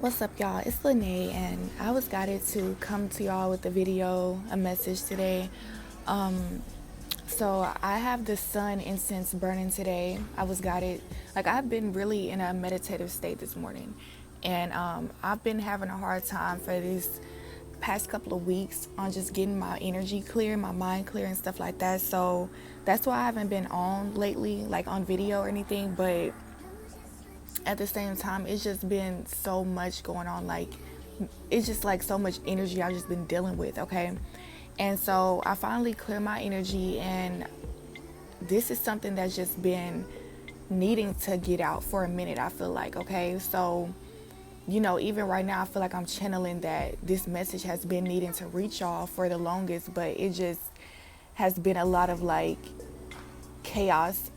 What's up, y'all? It's Lanay, and I was guided to come to y'all with a message today. So I have the sun incense burning today. I was guided, I've been really in a meditative state this morning, and I've been having a hard time for these past couple of weeks on just getting my energy clear, my mind clear, and stuff like that. So that's why I haven't been on lately, like on video or anything, but at the same time, it's just been so much going on. It's just like so much energy I've just been dealing with, okay? And so I finally cleared my energy, and this is something that's just been needing to get out for a minute, I feel like, okay? So, even right now, I feel like I'm channeling that this message has been needing to reach y'all for the longest, but it just has been a lot of chaos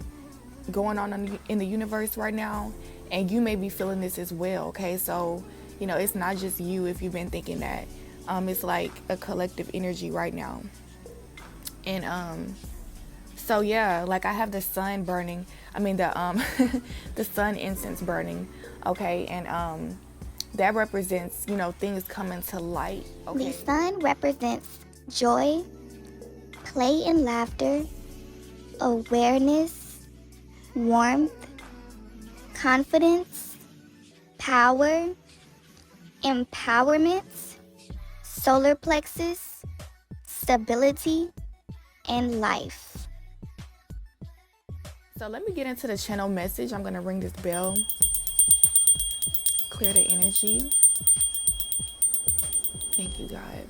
going on in the universe right now. And you may be feeling this as well, okay? So, it's not just you if you've been thinking that. It's like a collective energy right now. And so yeah, I have the sun burning. The sun incense burning, okay? And that represents, things coming to light, okay? The sun represents joy, play and laughter, awareness, warmth, confidence, power, empowerment, solar plexus, stability, and life. So let me get into the channel message. I'm going to ring this bell, clear the energy. Thank you, God.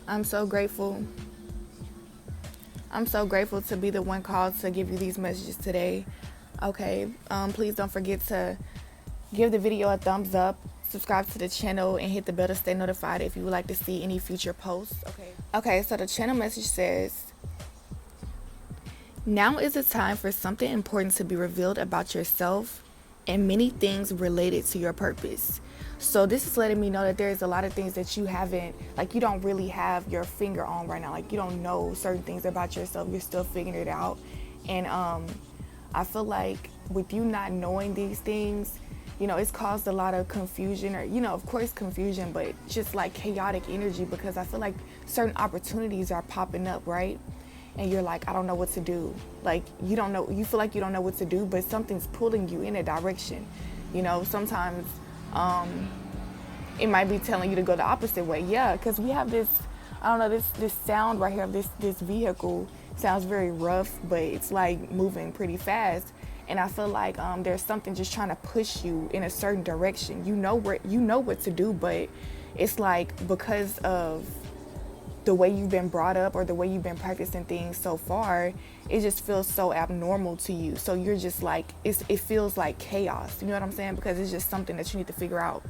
I'm so grateful. I'm so grateful to be the one called to give you these messages today. Okay, please don't forget to give the video a thumbs up, subscribe to the channel, and hit the bell to stay notified if you would like to see any future posts. Okay, so the channel message says, now is the time for something important to be revealed about yourself and many things related to your purpose. So this is letting me know that there's a lot of things that you haven't, you don't really have your finger on right now. You don't know certain things about yourself. You're still figuring it out. And I feel like with you not knowing these things, it's caused a lot of confusion, or, of course confusion, but just chaotic energy, because I feel like certain opportunities are popping up, right? And you're like, I don't know what to do. You don't know, you feel like you don't know what to do, but something's pulling you in a direction. Sometimes it might be telling you to go the opposite way. Yeah, because we have this, I don't know, this sound right here of this vehicle sounds very rough, but it's moving pretty fast. And I feel like there's something just trying to push you in a certain direction. You know what to do, but it's because of the way you've been brought up or the way you've been practicing things so far, it just feels so abnormal to you. So you're just it feels like chaos. You know what I'm saying? Because it's just something that you need to figure out.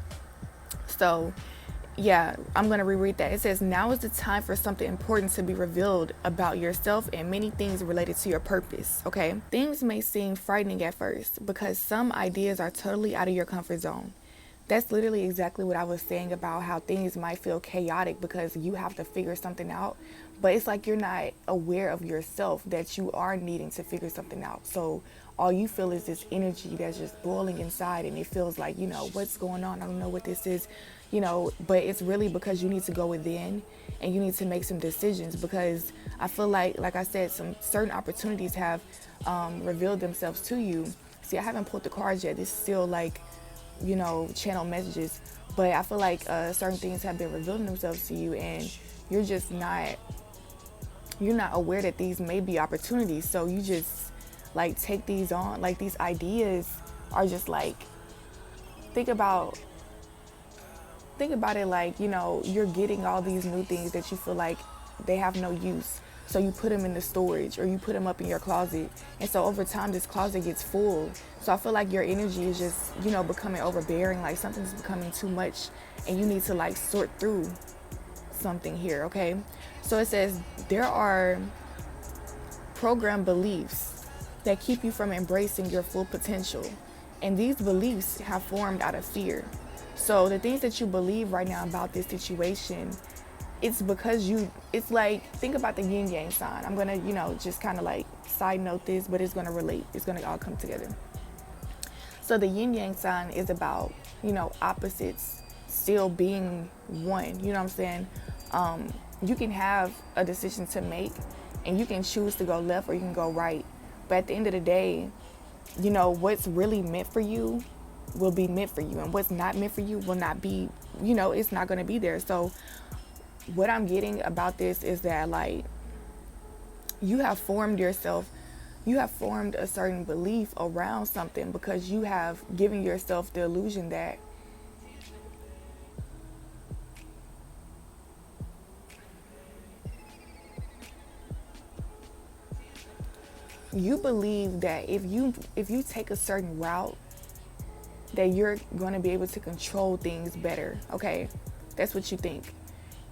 So yeah, I'm going to reread that. It says, now is the time for something important to be revealed about yourself and many things related to your purpose, okay? Things may seem frightening at first because some ideas are totally out of your comfort zone. That's literally exactly what I was saying about how things might feel chaotic because you have to figure something out. But it's you're not aware of yourself that you are needing to figure something out. So all you feel is this energy that's just boiling inside, and it feels like, what's going on? I don't know what this is, but it's really because you need to go within and you need to make some decisions, because I feel like I said, some certain opportunities have revealed themselves to you. See, I haven't pulled the cards yet. This is still like, channel messages, but I feel like certain things have been revealing themselves to you, and you're just you're not aware that these may be opportunities. So you just like take these on, like these ideas are just like, think about it like, you're getting all these new things that you feel like they have no use. So you put them in the storage, or you put them up in your closet. And so over time, this closet gets full. So I feel like your energy is just, becoming overbearing, like something's becoming too much, and you need to like sort through something here, okay? So it says there are programmed beliefs that keep you from embracing your full potential. And these beliefs have formed out of fear. So the things that you believe right now about this situation, it's because it's like, think about the yin yang sign. I'm gonna, just kind of like side note this, but it's gonna relate. It's gonna all come together. So the yin yang sign is about, opposites still being one. You know what I'm saying? You can have a decision to make, and you can choose to go left or you can go right. But at the end of the day, what's really meant for you will be meant for you, and what's not meant for you will not be, it's not going to be there. So what I'm getting about this is that, like, you have formed a certain belief around something because you have given yourself the illusion that you believe that if you take a certain route, that you're going to be able to control things better, okay? That's what you think.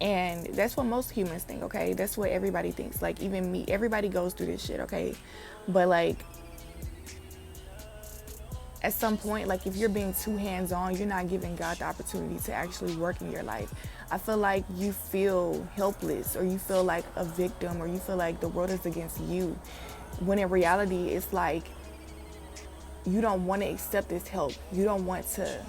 And that's what most humans think, okay? That's what everybody thinks. Like, even me, everybody goes through this shit, okay? But, like, at some point, like, if you're being too hands-on, you're not giving God the opportunity to actually work in your life. I feel like you feel helpless, or you feel like a victim, or you feel like the world is against you. When in reality, it's like, you don't want to accept this help. You don't want to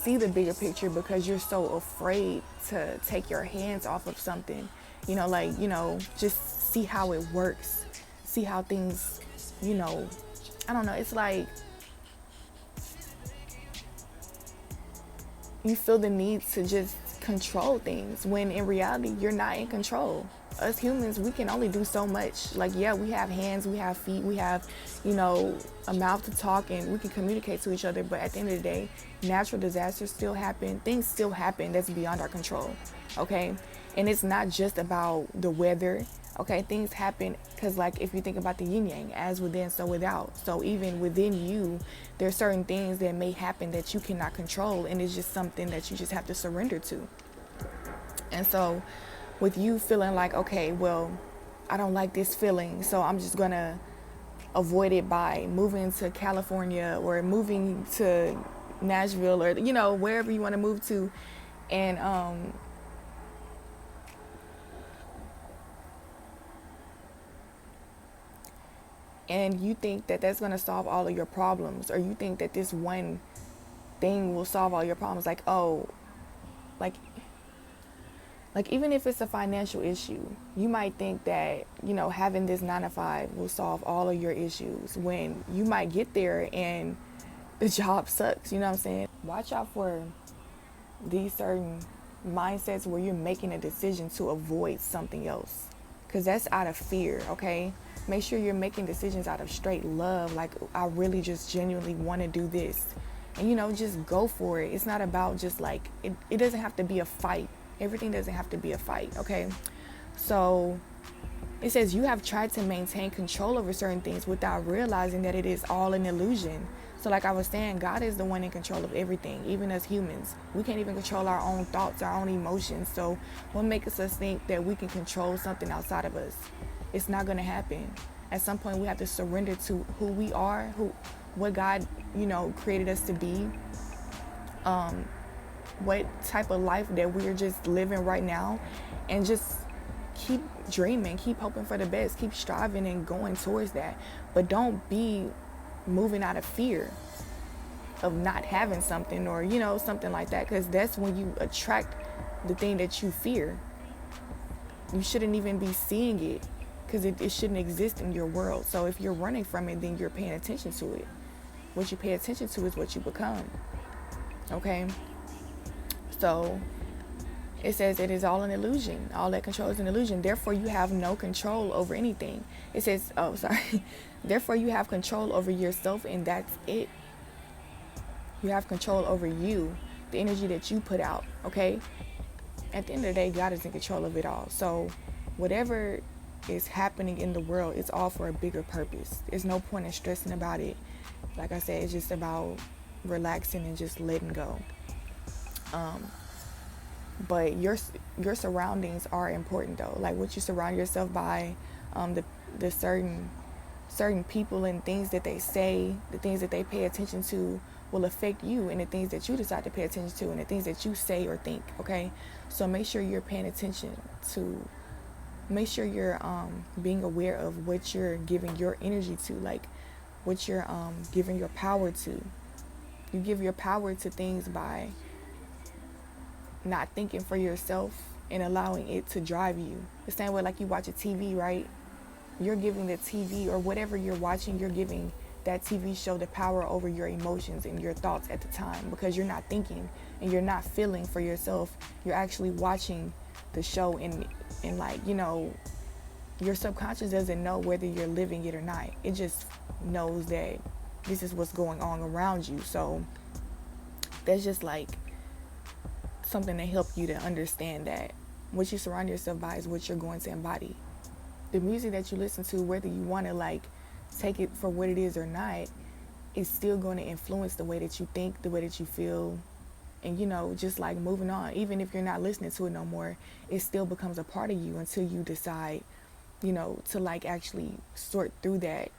see the bigger picture because you're so afraid to take your hands off of something. Just see how it works. See how things, I don't know. It's like you feel the need to just control things when in reality, you're not in control. Us humans, we can only do so much. Like, yeah, we have hands, we have feet, we have, a mouth to talk, and we can communicate to each other. But at the end of the day, natural disasters still happen. Things still happen that's beyond our control, okay? And it's not just about the weather, okay? Things happen because, like, if you think about the yin yang, as within, so without. So even within you, there are certain things that may happen that you cannot control, and it's just something that you just have to surrender to. And so with you feeling like, okay, well, I don't like this feeling, so I'm just gonna avoid it by moving to California or moving to Nashville, or wherever you want to move to, and you think that that's gonna solve all of your problems, or you think that this one thing will solve all your problems. Like, oh, like even if it's a financial issue, you might think that, having this 9-to-5 will solve all of your issues, when you might get there and the job sucks. You know what I'm saying? Watch out for these certain mindsets where you're making a decision to avoid something else, because that's out of fear, okay? Make sure you're making decisions out of straight love. Like, I really just genuinely want to do this. And, just go for it. It's not about just like, it doesn't have to be a fight. Everything doesn't have to be a fight, okay? So it says you have tried to maintain control over certain things without realizing that it is all an illusion. So like I was saying, God is the one in control of everything, even as humans. We can't even control our own thoughts, our own emotions. So what makes us think that we can control something outside of us? It's not going to happen. At some point, we have to surrender to who we are, what God, created us to be. What type of life that we're just living right now, and just keep dreaming, keep hoping for the best, keep striving and going towards that. But don't be moving out of fear of not having something, or something like that, because that's when you attract the thing that you fear. You shouldn't even be seeing it, because it shouldn't exist in your world. So if you're running from it, then you're paying attention to it. What you pay attention to is what you become. Okay? So it says it is all an illusion. All that control is an illusion. Therefore, you have no control over anything. It says, therefore, you have control over yourself, and that's it. You have control over you, the energy that you put out. Okay? At the end of the day, God is in control of it all. So whatever is happening in the world, it's all for a bigger purpose. There's no point in stressing about it. Like I said, it's just about relaxing and just letting go. But your surroundings are important though. Like what you surround yourself by, the certain people and things that they say, the things that they pay attention to will affect you, and the things that you decide to pay attention to, and the things that you say or think. Okay, so make sure you're paying attention to. Make sure you're being aware of what you're giving your energy to, like what you're giving your power to. You give your power to things by not thinking for yourself and allowing it to drive you. The same way like you watch a TV, right? You're giving the TV or whatever you're watching, you're giving that TV show the power over your emotions and your thoughts at the time, because you're not thinking and you're not feeling for yourself. You're actually watching the show, and like, your subconscious doesn't know whether you're living it or not. It just knows that this is what's going on around you. So that's just like something to help you to understand that what you surround yourself by is what you're going to embody. The music that you listen to, whether you want to like take it for what it is or not, is still going to influence the way that you think, the way that you feel, and just like moving on. Even if you're not listening to it no more, it still becomes a part of you until you decide, to like actually sort through that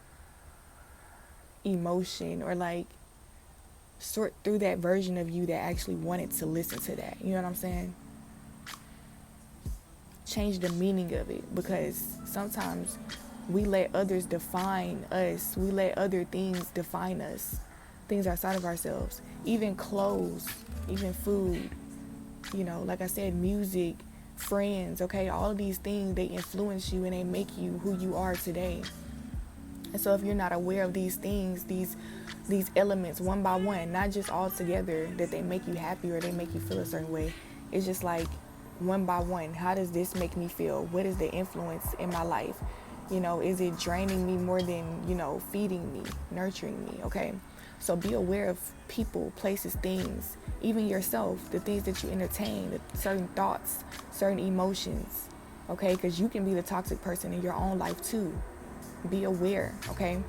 emotion, or like sort through that version of you that actually wanted to listen to that. You know what I'm saying? Change the meaning of it, because sometimes we let others define us. We let other things define us, things outside of ourselves, even clothes, even food, like I said, music, friends. Okay, all of these things, they influence you and they make you who you are today. And so if you're not aware of these things, these elements one by one, not just all together, that they make you happy or they make you feel a certain way, it's just like one by one. How does this make me feel? What is the influence in my life? Is it draining me more than, feeding me, nurturing me? Okay, so be aware of people, places, things, even yourself, the things that you entertain, certain thoughts, certain emotions. Okay, because you can be the toxic person in your own life too. Be aware. Okay,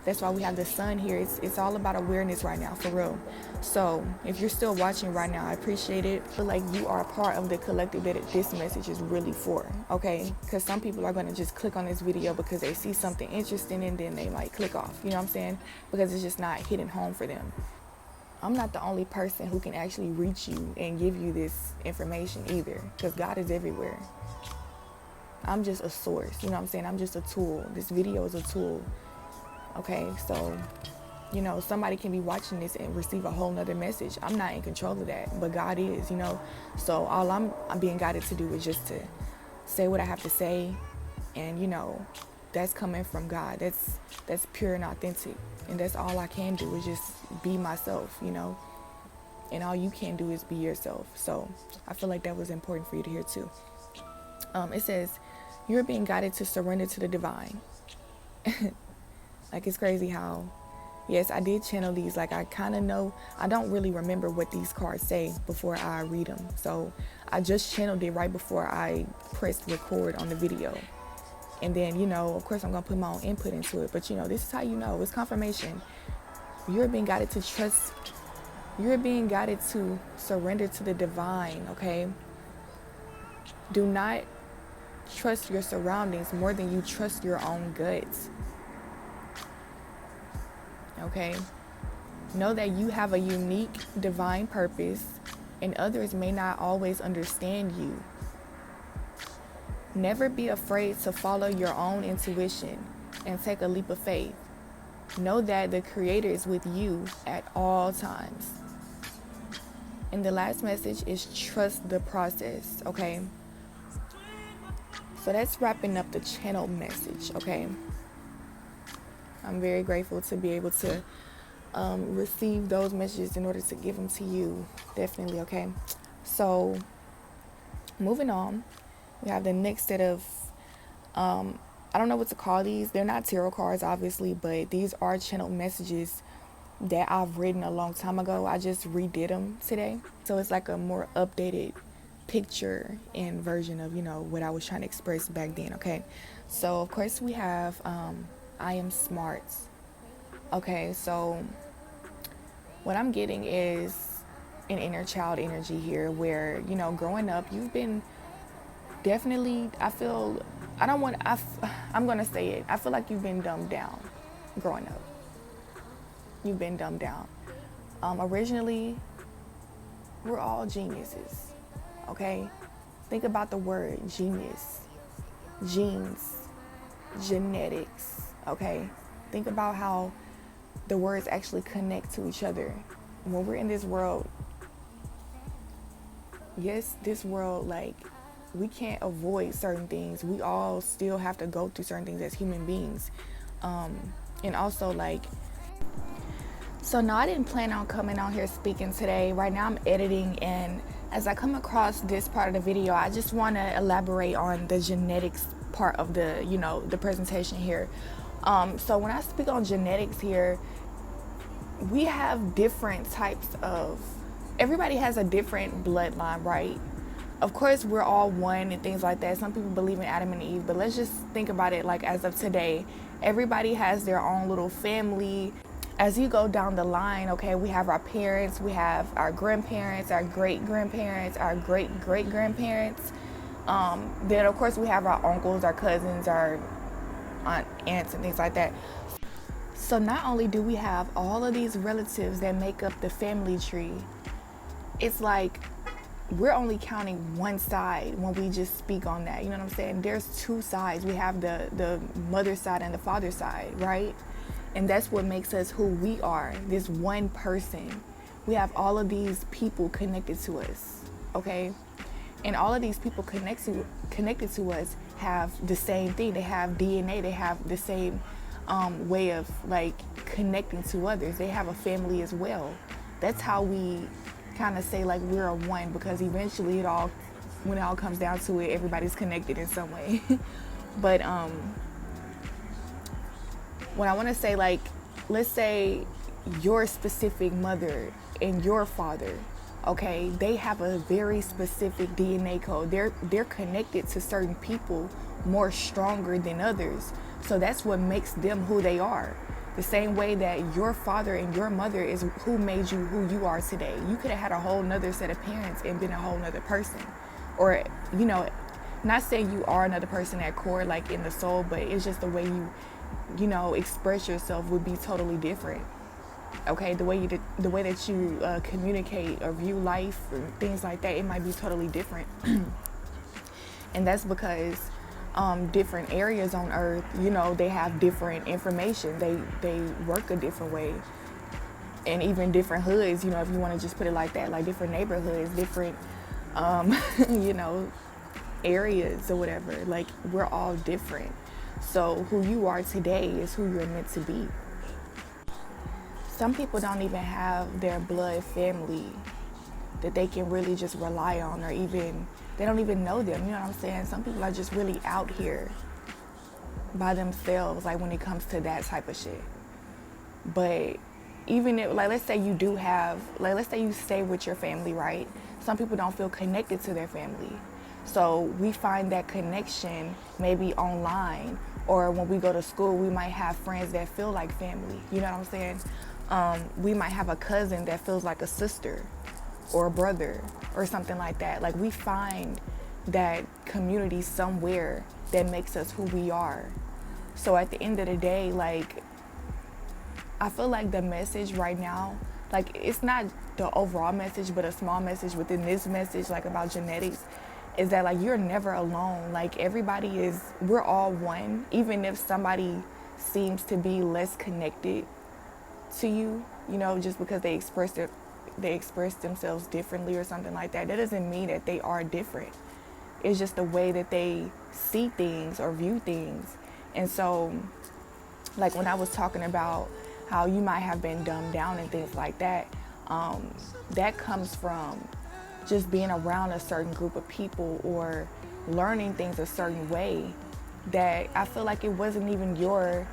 that's why we have the sun here. It's all about awareness right now, for real. So if you're still watching right now, I appreciate it. Feel like you are a part of the collective that this message is really for. Okay, because some people are going to just click on this video because they see something interesting and then they might click off. You know what I'm saying? Because it's just not hitting home for them. I'm not the only person who can actually reach you and give you this information either, because God is everywhere. I'm just a source. You know what I'm saying? I'm just a tool. This video is a tool. Okay, so, somebody can be watching this and receive a whole nother message. I'm not in control of that, but God is, So all I'm being guided to do is just to say what I have to say, and, that's coming from God. That's pure and authentic, and that's all I can do is just be myself, and all you can do is be yourself. So I feel like that was important for you to hear too. It says, you're being guided to surrender to the divine. Like, it's crazy how, yes, I did channel these. Like, I kind of know, I don't really remember what these cards say before I read them. So I just channeled it right before I pressed record on the video. And then, of course, I'm going to put my own input into it. But, this is how it's confirmation. You're being guided to trust. You're being guided to surrender to the divine, okay? Do not trust your surroundings more than you trust your own guts. Okay? Know that you have a unique divine purpose, and others may not always understand you. Never be afraid to follow your own intuition and take a leap of faith. Know that the Creator is with you at all times. And the last message is trust the process, okay? So that's wrapping up the channel message, okay? I'm very grateful to be able to receive those messages in order to give them to you, definitely, okay? So moving on, we have the next set of, I don't know what to call these. They're not tarot cards, obviously, but these are channel messages that I've written a long time ago. I just redid them today. So it's like a more updated picture and version of, what I was trying to express back then, okay? So, of course, we have I am smart. Okay, so what I'm getting is an inner child energy here where, growing up, you've been definitely, I'm going to say it. I feel like you've been dumbed down growing up. You've been dumbed down. Originally, we're all geniuses, okay? Think about the word genius, genes, genetics, okay? Think about how the words actually connect to each other. When we're in this world, yes, this world, we can't avoid certain things. We all still have to go through certain things as human beings. And also, so now I didn't plan on coming on here speaking today. Right now I'm editing, and as I come across this part of the video, I just want to elaborate on the genetics part of the, the presentation here. So when I speak on genetics here, we have different types of, everybody has a different bloodline, right? Of course, we're all one and things like that. Some people believe in Adam and Eve, but let's just think about it as of today. Everybody has their own little family. As you go down the line, okay, we have our parents, we have our grandparents, our great-grandparents, our great-great-grandparents. Then, of course, we have our uncles, our cousins, our aunts, and things like that. So not only do we have all of these relatives that make up the family tree, it's like we're only counting one side when we just speak on that. You know what I'm saying? There's two sides. We have the mother side and the father side, right? And that's what makes us who we are, this one person. We have all of these people connected to us, okay? And all of these people connected to us have the same thing. They have DNA. They have the same way of connecting to others. They have a family as well. That's how we kind of say we're a one, because eventually when it all comes down to it, everybody's connected in some way. But what I want to say, let's say your specific mother and your father, okay, they have a very specific DNA code. They're connected to certain people more stronger than others. So that's what makes them who they are. The same way that your father and your mother is who made you who you are today. You could have had a whole nother set of parents and been a whole nother person. Or, not saying you are another person at core, in the soul, but it's just the way you express yourself would be totally different. Okay, the way that you communicate or view life or things like that, it might be totally different. And that's because different areas on earth, they have different information. They work a different way. And even different hoods, if you want to just put it like that, different neighborhoods, different, areas or whatever. We're all different. So who you are today is who you're meant to be. Some people don't even have their blood family that they can really just rely on, or even, they don't even know them, you know what I'm saying? Some people are just really out here by themselves, when it comes to that type of shit. But even if, let's say you do have, let's say you stay with your family, right? Some people don't feel connected to their family. So we find that connection maybe online, or when we go to school, we might have friends that feel like family, you know what I'm saying? We might have a cousin that feels like a sister or a brother or something like that. We find that community somewhere that makes us who we are. So at the end of the day, I feel like the message right now, it's not the overall message, but a small message within this message, about genetics, is that you're never alone. Everybody is, we're all one. Even if somebody seems to be less connected to you, just because they express themselves differently or something like that. That doesn't mean that they are different. It's just the way that they see things or view things. And so, like when I was talking about how you might have been dumbed down and things like that, that comes from just being around a certain group of people or learning things a certain way that I feel like it wasn't even your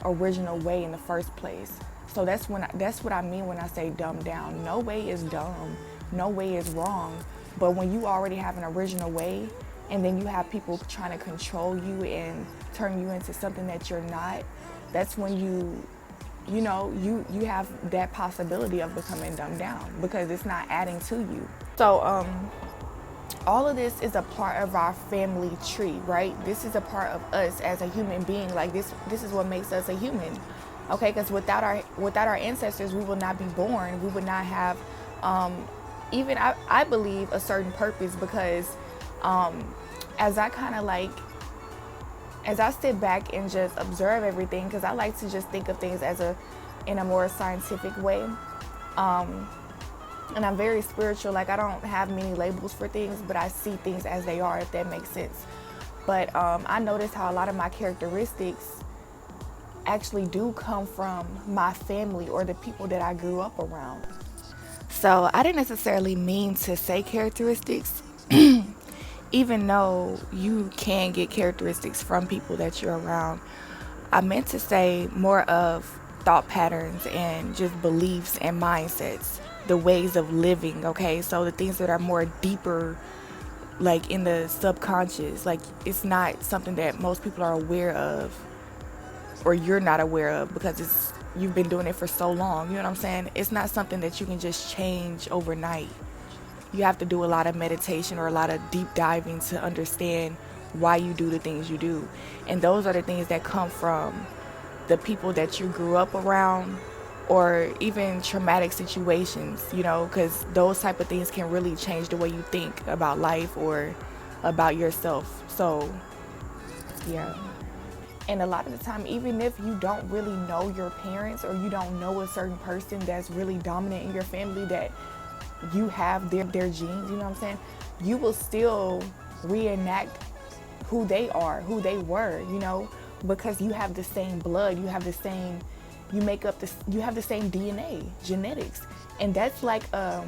original way in the first place. So that's what I mean when I say dumbed down. No way is dumb, no way is wrong, but when you already have an original way and then you have people trying to control you and turn you into something that you're not, that's when you have that possibility of becoming dumbed down because it's not adding to you. So all of this is a part of our family tree, right? This is a part of us as a human being. Like this is what makes us a human. Okay, because without our ancestors, we will not be born. We would not have even I believe a certain purpose, because as I sit back and just observe everything, because I like to just think of things in a more scientific way. And I'm very spiritual. Like, I don't have many labels for things, but I see things as they are, if that makes sense. But I noticed how a lot of my characteristics actually do come from my family or the people that I grew up around. So I didn't necessarily mean to say characteristics, even though you can get characteristics from people that you're around. I meant to say more of thought patterns and just beliefs and mindsets, the ways of living, okay? So the things that are more deeper, like in the subconscious, like it's not something that most people are aware of or you're not aware of because you've been doing it for so long, you know what I'm saying? It's not something that you can just change overnight. You have to do a lot of meditation or a lot of deep diving to understand why you do the things you do. And those are the things that come from the people that you grew up around, or even traumatic situations, because those type of things can really change the way you think about life or about yourself. So, yeah. And a lot of the time, even if you don't really know your parents or you don't know a certain person that's really dominant in your family, that you have their genes, you know what I'm saying? You will still reenact who they are, who they were, because you have the same blood, you have the same, you have the same DNA, genetics. And that's like, how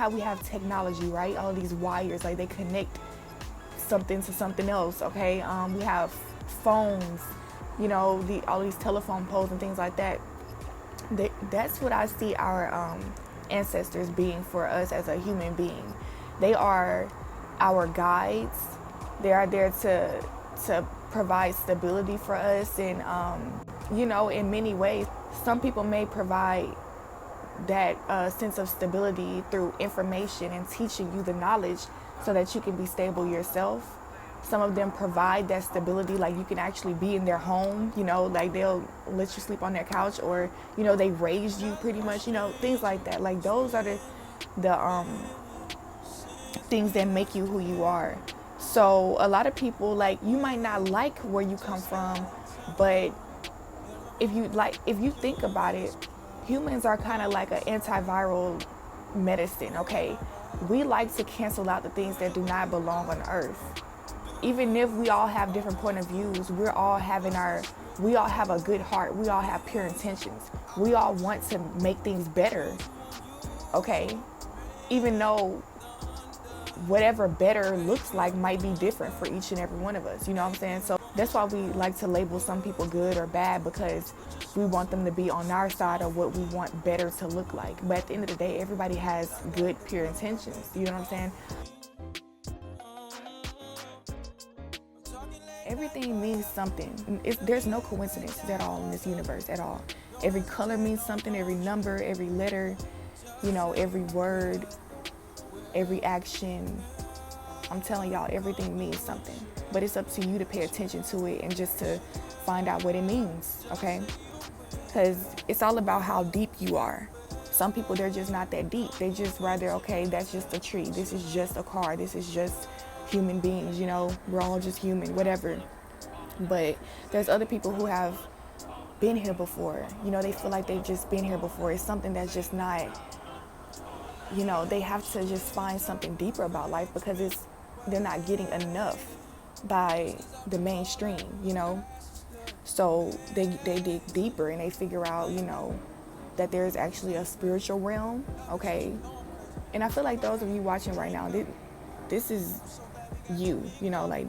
we have technology, right? All these wires, like they connect something to something else, okay? We have phones, all these telephone poles and things like that. That's what I see our ancestors being for us as a human being. They are our guides. They are there to provide stability for us, and in many ways, some people may provide that sense of stability through information and teaching you the knowledge so that you can be stable yourself. Some of them provide that stability, like you can actually be in their home, like they'll let you sleep on their couch, or, they raised you pretty much, things like that. Like those are the things that make you who you are. So a lot of people, like, you might not like where you come from, but if you think about it, humans are kind of like an antiviral medicine, okay? We like to cancel out the things that do not belong on earth. Even if we all have different point of views, we all have a good heart. We all have pure intentions. We all want to make things better, okay? Even though whatever better looks like might be different for each and every one of us, you know what I'm saying? So that's why we like to label some people good or bad, because we want them to be on our side of what we want better to look like. But at the end of the day, everybody has good, pure intentions, you know what I'm saying? Everything means something. There's no coincidences at all in this universe, at all. Every color means something, every number, every letter, every word, every action. I'm telling y'all, everything means something. But it's up to you to pay attention to it and just to find out what it means, okay? Because it's all about how deep you are. Some people, they're just not that deep. They just rather, okay, that's just a tree. This is just a car. This is just human beings, we're all just human, whatever. But there's other people who have been here before. You know, they feel like they've just been here before. It's something that's just not, you know, they have to just find something deeper about life because they're not getting enough by the mainstream, you know. So they dig deeper and they figure out, you know, that there's actually a spiritual realm, okay? And I feel like those of you watching right now, this is you, you know, like,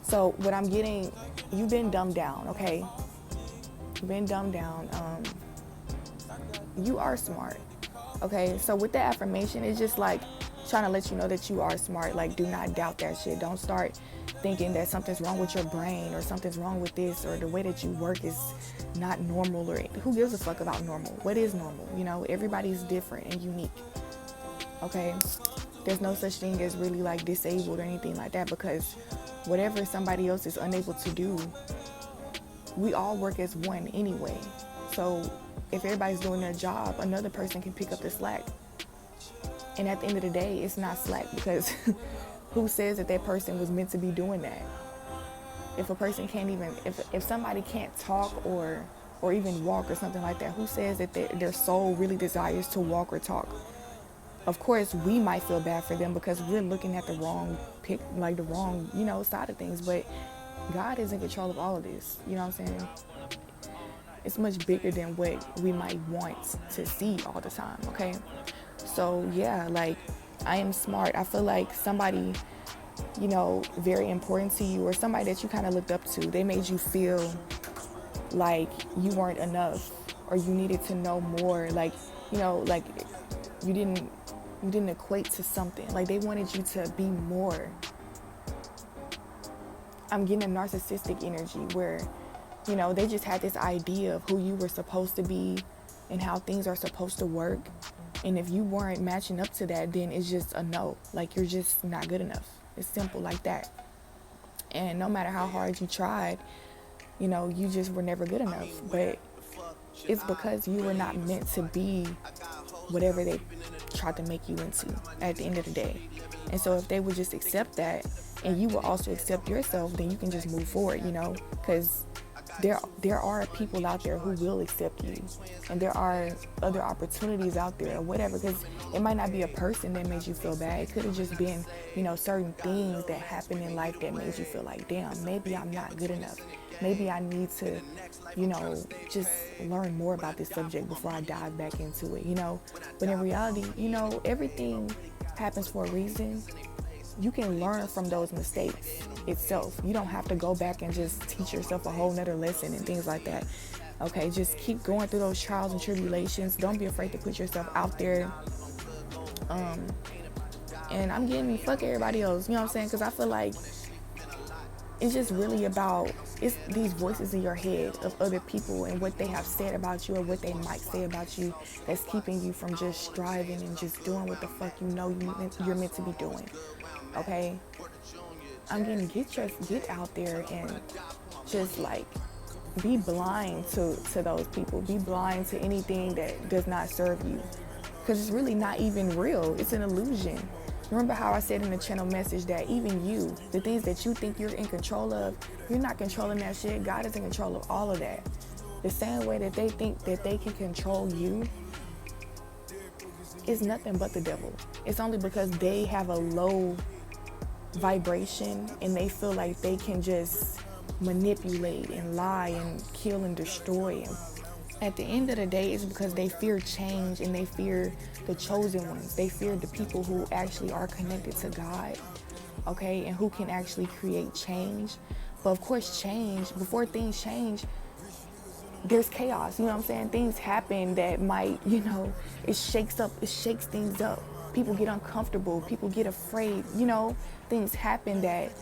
so what I'm getting, you've been dumbed down, okay? You've been dumbed down. You are smart, okay? So with the affirmation, it's just like trying to let you know that you are smart. Like, do not doubt that shit. Don't start thinking that something's wrong with your brain or something's wrong with this or the way that you work is not normal, or who gives a fuck about normal? What is normal? You know, everybody's different and unique, okay? There's no such thing as really like disabled or anything like that, because whatever somebody else is unable to do, we all work as one anyway. So if everybody's doing their job, another person can pick up the slack. And at the end of the day, it's not slack, because who says that that person was meant to be doing that? If a person can't even, if somebody can't talk or even walk or something like that, who says that their soul really desires to walk or talk? Of course, we might feel bad for them because we're looking at the wrong you know, side of things. But God is in control of all of this. You know what I'm saying? It's much bigger than what we might want to see all the time, okay? So, yeah, like, I am smart. I feel like somebody, you know, very important to you, or somebody that you kind of looked up to, they made you feel like you weren't enough or you needed to know more. Like, you know, like you didn't equate to something. Like, they wanted you to be more. I'm getting a narcissistic energy where, you know, they just had this idea of who you were supposed to be and how things are supposed to work. And if you weren't matching up to that, then it's just a no. Like, you're just not good enough. It's simple like that. And no matter how hard you tried, you know, you just were never good enough. But it's because you were not meant to be whatever they tried to make you into at the end of the day. And so if they would just accept that, and you will also accept yourself, then you can just move forward, you know, because there are people out there who will accept you, and there are other opportunities out there or whatever, because it might not be a person that made you feel bad. It could have just been, you know, certain things that happened in life that made you feel like, damn, maybe I'm not good enough. Maybe I need to, you know, just learn more about this subject before I dive back into it, you know. But in reality, you know, everything happens for a reason. You can learn from those mistakes itself. You don't have to go back and just teach yourself a whole nother lesson and things like that. Okay, just keep going through those trials and tribulations. Don't be afraid to put yourself out there. And I'm getting fuck everybody else, you know what I'm saying? Because I feel like it's just really about, it's these voices in your head of other people and what they have said about you or what they might say about you that's keeping you from just striving and just doing what the fuck you know you're meant to be doing. Okay, I'm gonna get out there and just like be blind to those people. Be blind to anything that does not serve you, because it's really not even real. It's an illusion. Remember how I said in the channel message that even you, the things that you think you're in control of, you're not controlling that shit. God is in control of all of that. The same way that they think that they can control you is nothing but the devil. It's only because they have a low vibration and they feel like they can just manipulate and lie and kill and destroy. And at the end of the day, it's because they fear change and they fear the chosen ones. They fear the people who actually are connected to God, okay, and who can actually create change. But of course, before things change, there's chaos, you know what I'm saying? Things happen that might, you know, it shakes things up. People get uncomfortable, people get afraid, you know, things happen that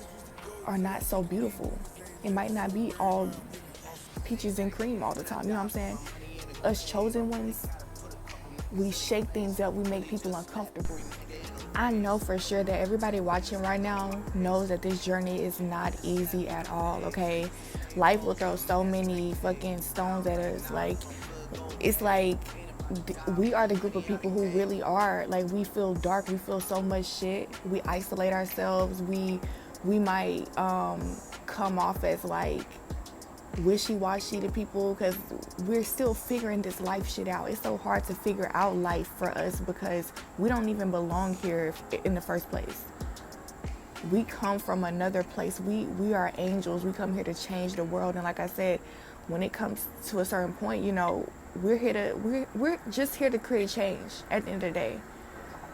are not so beautiful. It might not be all peaches and cream all the time, you know what I'm saying? Us chosen ones, we shake things up, we make people uncomfortable. I know for sure that everybody watching right now knows that this journey is not easy at all, okay? Life will throw so many fucking stones at us. Like, it's like we are the group of people who really are, like, we feel dark, we feel so much shit, we isolate ourselves, we might come off as like wishy-washy to people because we're still figuring this life shit out. It's so hard to figure out life for us because we don't even belong here in the first place. We come from another place. We are angels. We come here to change the world. And like I said, when it comes to a certain point, we're just here to create change at the end of the day.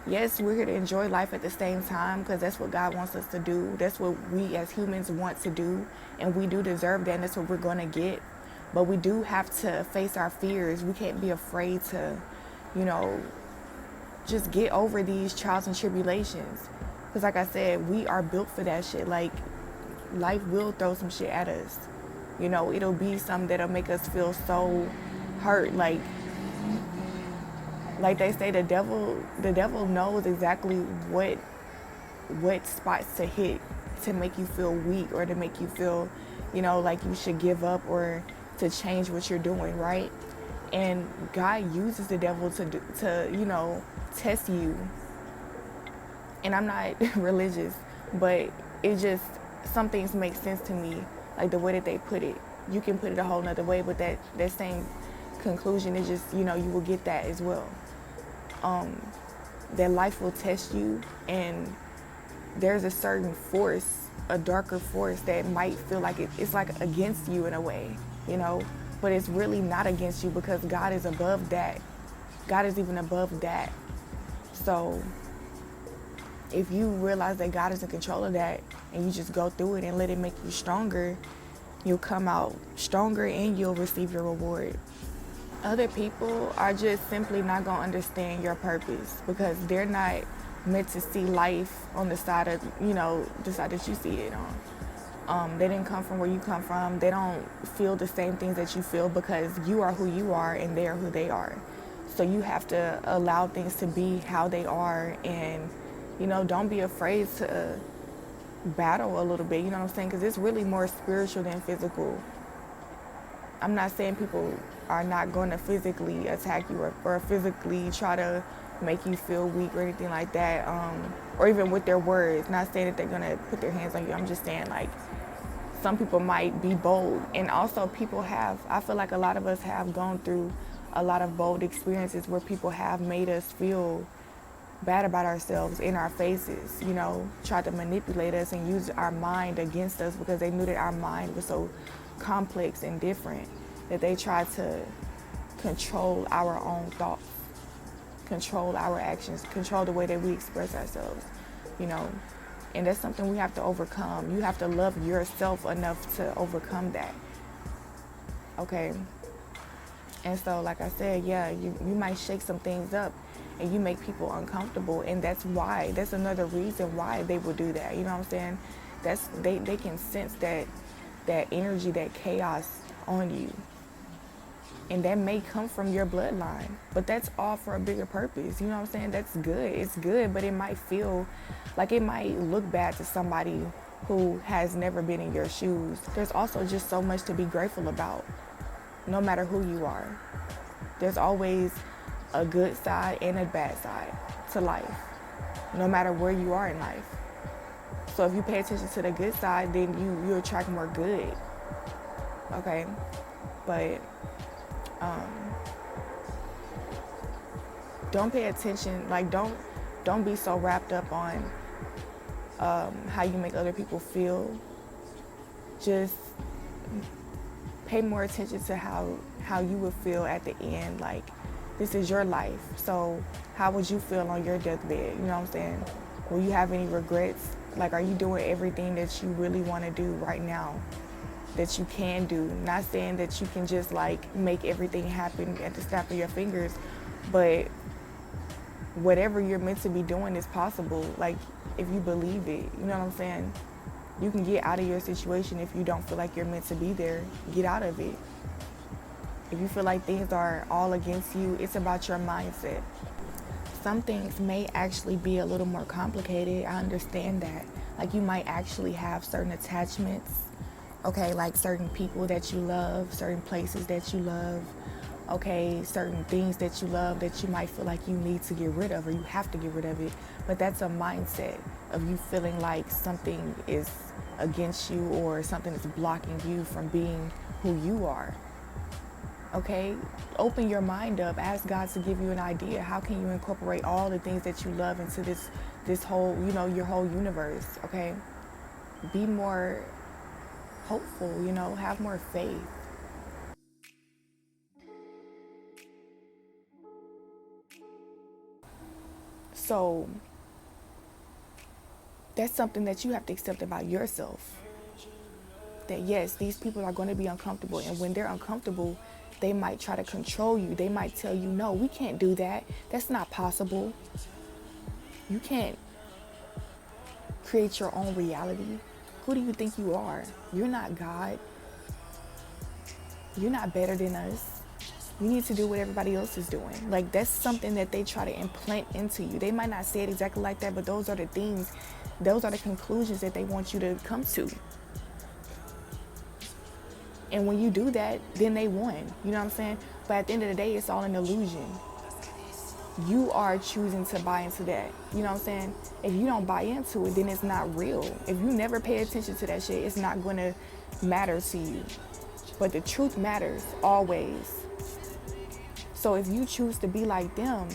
Yes, we're here to enjoy life at the same time because that's what God wants us to do. That's what we as humans want to do, and we do deserve that, and that's what we're going to get. But we do have to face our fears. We can't be afraid to, just get over these trials and tribulations. Because like I said, we are built for that shit. Like, life will throw some shit at us. It'll be something that'll make us feel so hurt. Like they say, the devil knows exactly what spots to hit to make you feel weak or to make you feel, like you should give up or to change what you're doing, right? And God uses the devil to test you. And I'm not religious, but some things make sense to me, like the way that they put it. You can put it a whole nother way, but that same conclusion is just, you will get that as well. That life will test you, and there's a certain force, a darker force that might feel like it's like against you in a way, but it's really not against you because God is above that. God is even above that. So if you realize that God is in control of that and you just go through it and let it make you stronger, you'll come out stronger and you'll receive your reward. Other people are just simply not going to understand your purpose because they're not meant to see life on the side of, the side that you see it on. They didn't come from where you come from. They don't feel the same things that you feel because you are who you are and they are who they are. So you have to allow things to be how they are, and, don't be afraid to battle a little bit, you know what I'm saying? Because it's really more spiritual than physical. I'm not saying people are not going to physically attack you or physically try to make you feel weak or anything like that, or even with their words. Not saying that they're going to put their hands on you. I'm just saying, like, some people might be bold. And also I feel like a lot of us have gone through a lot of bold experiences where people have made us feel bad about ourselves in our faces, tried to manipulate us and use our mind against us because they knew that our mind was so complex and different that they tried to control our own thoughts, control our actions, control the way that we express ourselves, and that's something we have to overcome. You have to love yourself enough to overcome that, okay? And so, like I said, yeah, you might shake some things up and you make people uncomfortable, and that's another reason why they will do that, you know what I'm saying? They can sense that energy, that chaos on you. And that may come from your bloodline, but that's all for a bigger purpose. You know what I'm saying? That's good. It's good, but it might feel like it might look bad to somebody who has never been in your shoes. There's also just so much to be grateful about, no matter who you are. There's always a good side and a bad side to life, no matter where you are in life. So if you pay attention to the good side, then you attract more good, okay? But don't pay attention, like don't be so wrapped up on how you make other people feel. Just pay more attention to how you would feel at the end. Like, this is your life, so how would you feel on your deathbed? You know what I'm saying? Will you have any regrets? Like, are you doing everything that you really want to do right now, that you can do? Not saying that you can just like make everything happen at the snap of your fingers, but whatever you're meant to be doing is possible, like, if you believe it. You know what I'm saying? You can get out of your situation. If you don't feel like you're meant to be there, get out of it. If you feel like things are all against you, it's about your mindset. Some things may actually be a little more complicated. I understand that. Like, you might actually have certain attachments, okay, like certain people that you love, certain places that you love, okay, certain things that you love that you might feel like you need to get rid of or you have to get rid of it. But that's a mindset of you feeling like something is against you or something that's blocking you from being who you are. Okay, open your mind up, ask God to give you an idea. How can you incorporate all the things that you love into this whole, your whole universe? Okay, be more hopeful, have more faith. So that's something that you have to accept about yourself, that yes, these people are going to be uncomfortable, and when they're uncomfortable, they might try to control you. They might tell you, no, we can't do that, that's not possible. You can't create your own reality. Who do you think you are? You're not God. You're not better than us. You need to do what everybody else is doing. Like, that's something that they try to implant into you. They might not say it exactly like that, but those are the things, those are the conclusions that they want you to come to. And when you do that, then they won. You know what I'm saying? But at the end of the day, it's all an illusion. You are choosing to buy into that. You know what I'm saying? If you don't buy into it, then it's not real. If you never pay attention to that shit, it's not going to matter to you. But the truth matters always. So if you choose to be like them,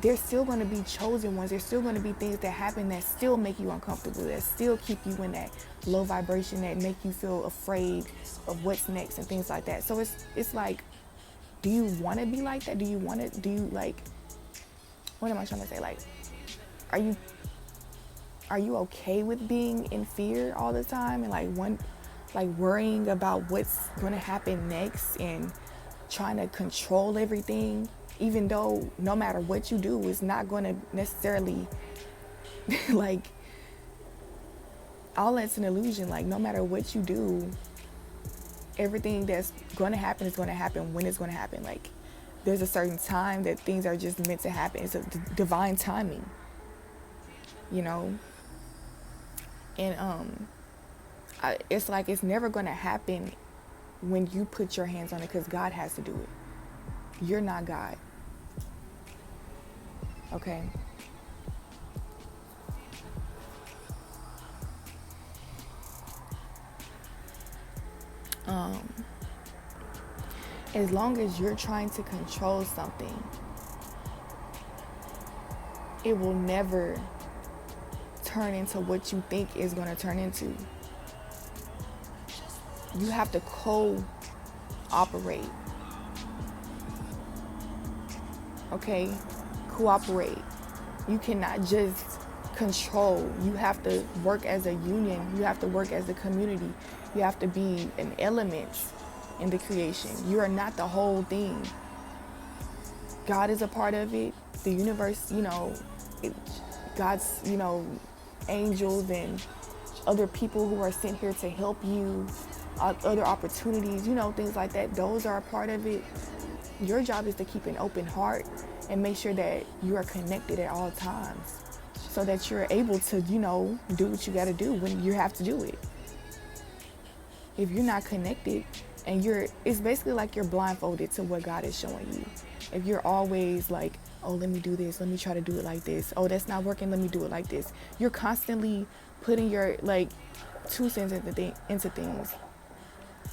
there's still going to be chosen ones. There's still going to be things that happen that still make you uncomfortable, that still keep you in that low vibration, that make you feel afraid of what's next and things like that. So it's like, do you want to be like that? What am I trying to say? Like, are you okay with being in fear all the time and like worrying about what's going to happen next and trying to control everything, even though no matter what you do, it's not going to necessarily like, all that's an illusion. Like, no matter what you do, everything that's going to happen is going to happen when it's going to happen. Like, there's a certain time that things are just meant to happen. It's a divine timing, and it's like, it's never going to happen when you put your hands on it, because God has to do it. You're not God. Okay? As long as you're trying to control something, it will never turn into what you think it's going to turn into. You have to cooperate. Okay? Cooperate. You cannot just control. You have to work as a union. You have to work as a community. You have to be an element in the creation. You are not the whole thing. God is a part of it. The universe, God's, angels and other people who are sent here to help you, other opportunities, things like that. Those are a part of it. Your job is to keep an open heart and make sure that you are connected at all times so that you're able to, do what you got to do when you have to do it. If you're not connected and it's basically like you're blindfolded to what God is showing you. If you're always like, oh, let me do this, let me try to do it like this. Oh, that's not working, let me do it like this. You're constantly putting your 2 cents into things.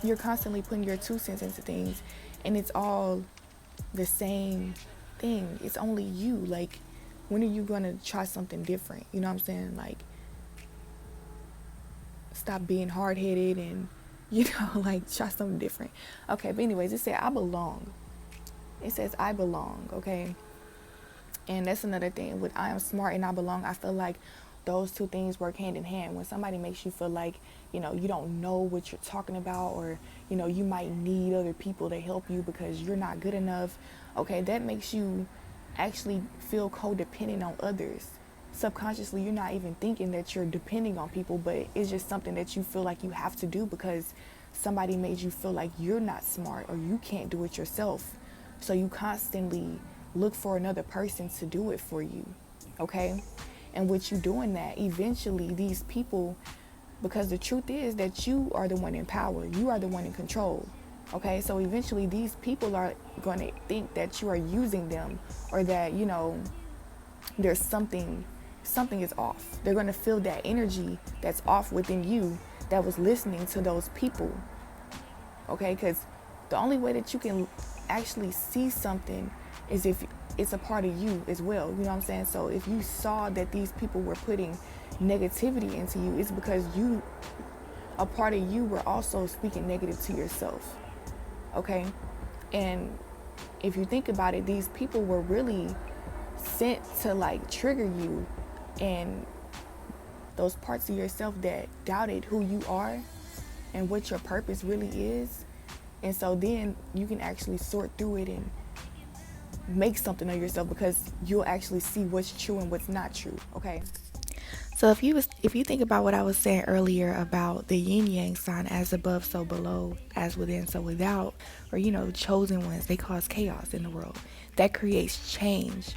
You're constantly putting your 2 cents into things, and it's all the same thing. It's only you. Like, when are you gonna try something different? You know what I'm saying? Like, stop being hard-headed and try something different. Okay, but anyways, it said I belong. It says I belong. Okay, and that's another thing. With I am smart and I belong, I feel like those two things work hand in hand. When somebody makes you feel like, you don't know what you're talking about, or, you might need other people to help you because you're not good enough. Okay, that makes you actually feel codependent on others. Subconsciously, you're not even thinking that you're depending on people, but it's just something that you feel like you have to do because somebody made you feel like you're not smart or you can't do it yourself. So you constantly look for another person to do it for you. Okay? And with you doing that, eventually these people, because the truth is that you are the one in power, you are the one in control. Okay, so eventually these people are going to think that you are using them, or that, there's something something is off. They're going to feel that energy that's off within you that was listening to those people. Okay, because the only way that you can actually see something is if it's a part of you as well. You know what I'm saying? So if you saw that these people were putting negativity into you, it's because a part of you were also speaking negative to yourself. Okay? And if you think about it, these people were really sent to like trigger you and those parts of yourself that doubted who you are and what your purpose really is. And so then you can actually sort through it and make something of yourself, because you'll actually see what's true and what's not true. Okay? So if you think about what I was saying earlier about the yin yang sign, as above so below, as within so without, or chosen ones, they cause chaos in the world. That creates change.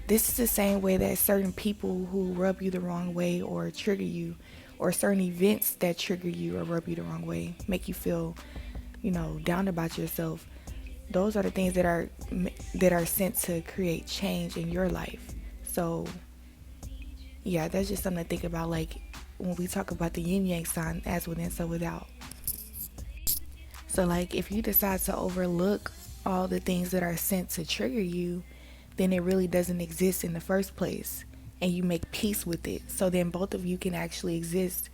This is the same way that certain people who rub you the wrong way or trigger you, or certain events that trigger you or rub you the wrong way, make you feel, down about yourself. Those are the things that are sent to create change in your life. So yeah, that's just something to think about, like when we talk about the yin yang sign, as within so without. So like if you decide to overlook all the things that are sent to trigger you, then it really doesn't exist in the first place, and you make peace with it. So then both of you can actually exist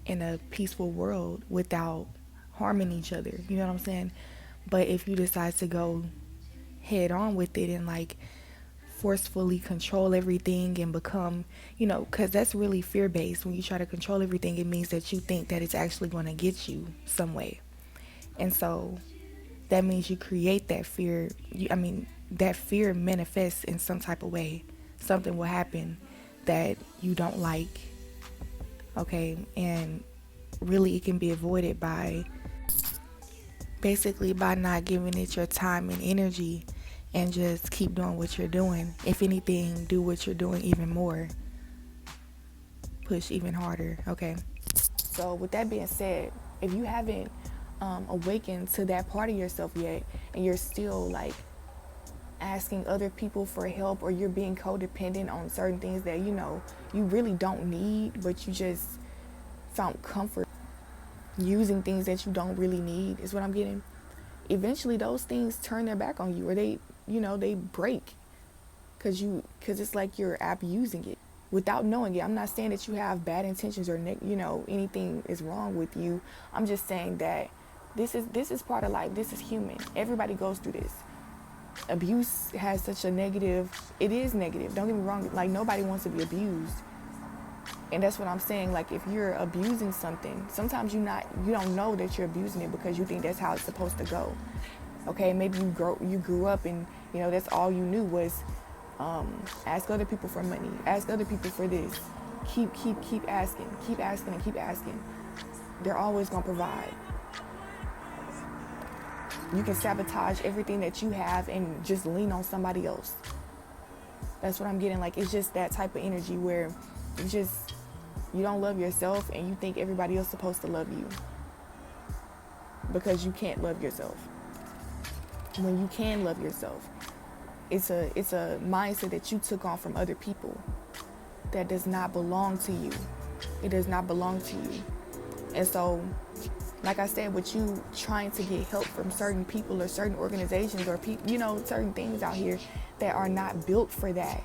in a peaceful world without harming each other. You know what I'm saying? But if you decide to go head on with it and like forcefully control everything and become, because that's really fear-based. When you try to control everything, it means that you think that it's actually going to get you some way. And so that means you create that fear. That fear manifests in some type of way. Something will happen that you don't like. Okay? And really it can be avoided by not giving it your time and energy, and just keep doing what you're doing. If anything, do what you're doing even more. Push even harder. Okay? So with that being said, if you haven't awakened to that part of yourself yet, and you're still like asking other people for help, or you're being codependent on certain things that you really don't need, but you just found comfort using things that you don't really need, is what I'm getting. Eventually those things turn their back on you, or they break, because it's like you're abusing it without knowing it. I'm not saying that you have bad intentions or anything is wrong with you. I'm just saying that this is part of life. This is human. Everybody goes through this. Abuse has such a negative, it is negative, don't get me wrong, like nobody wants to be abused. And that's what I'm saying. Like if you're abusing something, sometimes you don't know that you're abusing it because you think that's how it's supposed to go. Okay, maybe you grew up and that's all you knew was ask other people for money, ask other people for this, keep asking and keep asking. They're always gonna provide. You can sabotage everything that you have and just lean on somebody else. That's what I'm getting. Like it's just that type of energy where you don't love yourself, and you think everybody else is supposed to love you because you can't love yourself. When you can love yourself, it's a mindset that you took on from other people that does not belong to you. It does not belong to you. And so, like I said, with you trying to get help from certain people or certain organizations or certain things out here that are not built for that.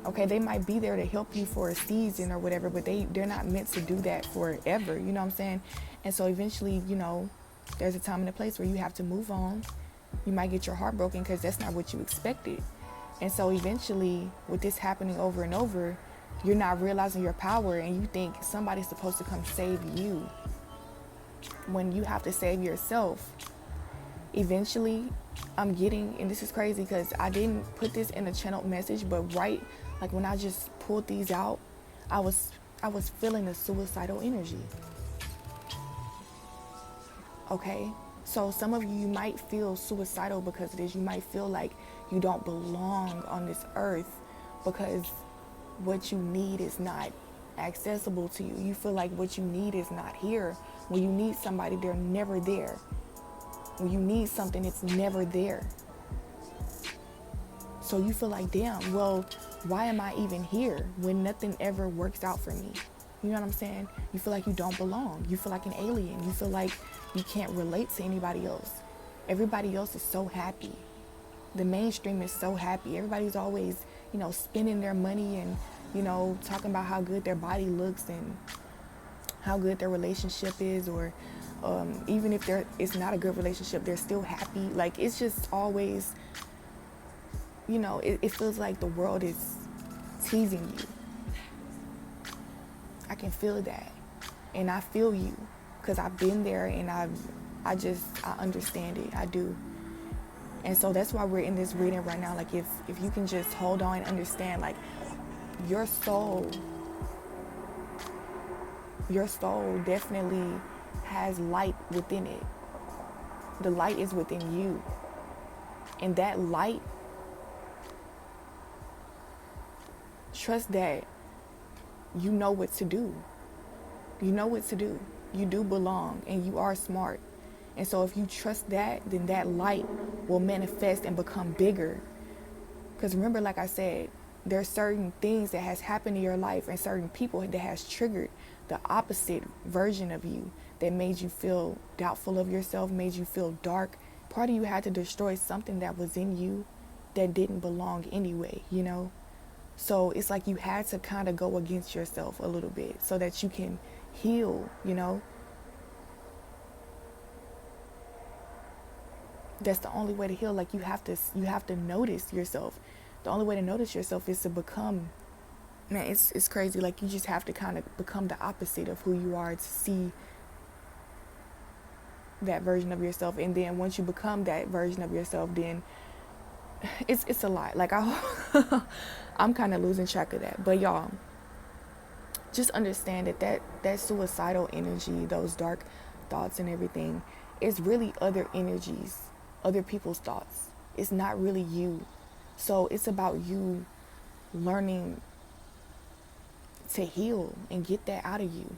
Okay, they might be there to help you for a season or whatever, but they're not meant to do that forever. You know what I'm saying? And so eventually, there's a time and a place where you have to move on. You might get your heart broken because that's not what you expected. And so eventually, with this happening over and over, you're not realizing your power, and you think somebody's supposed to come save you when you have to save yourself. Eventually, I'm getting, and this is crazy because I didn't put this in a channeled message, but like when I just pulled these out, I was feeling a suicidal energy. Okay? So some of you might feel suicidal because of this. You might feel like you don't belong on this earth because what you need is not accessible to you. You feel like what you need is not here. When you need somebody, they're never there. When you need something, it's never there. So you feel like, damn, well, why am I even here when nothing ever works out for me? You know what I'm saying? You feel like you don't belong. You feel like an alien. You feel like you can't relate to anybody else. Everybody else is so happy. The mainstream is so happy. Everybody's always, spending their money and, talking about how good their body looks and how good their relationship is, or even if it's not a good relationship, they're still happy. Like, it's just always, it feels like the world is teasing you. I can feel that, and I feel you, because I've been there, and I understand it. I do. And so that's why we're in this reading right now. Like, if you can just hold on and understand, like, your soul definitely has light within it. The light is within you. And that light, trust that you know what to do. You know what to do. You do belong, and you are smart. And so if you trust that, then that light will manifest and become bigger. Because remember, like I said, there are certain things that has happened in your life and certain people that has triggered the opposite version of you, that made you feel doubtful of yourself, made you feel dark. Part of you had to destroy something that was in you that didn't belong anyway, So it's like you had to kind of go against yourself a little bit so that you can heal, That's the only way to heal. Like, you have to notice yourself. The only way to notice yourself is to become, man, it's crazy. Like, you just have to kind of become the opposite of who you are to see that version of yourself. And then once you become that version of yourself, then it's a lot. Like, I'm kind of losing track of that. But y'all, just understand that suicidal energy, those dark thoughts and everything, is really other energies, other people's thoughts. It's not really you. So it's about you learning to heal and get that out of you.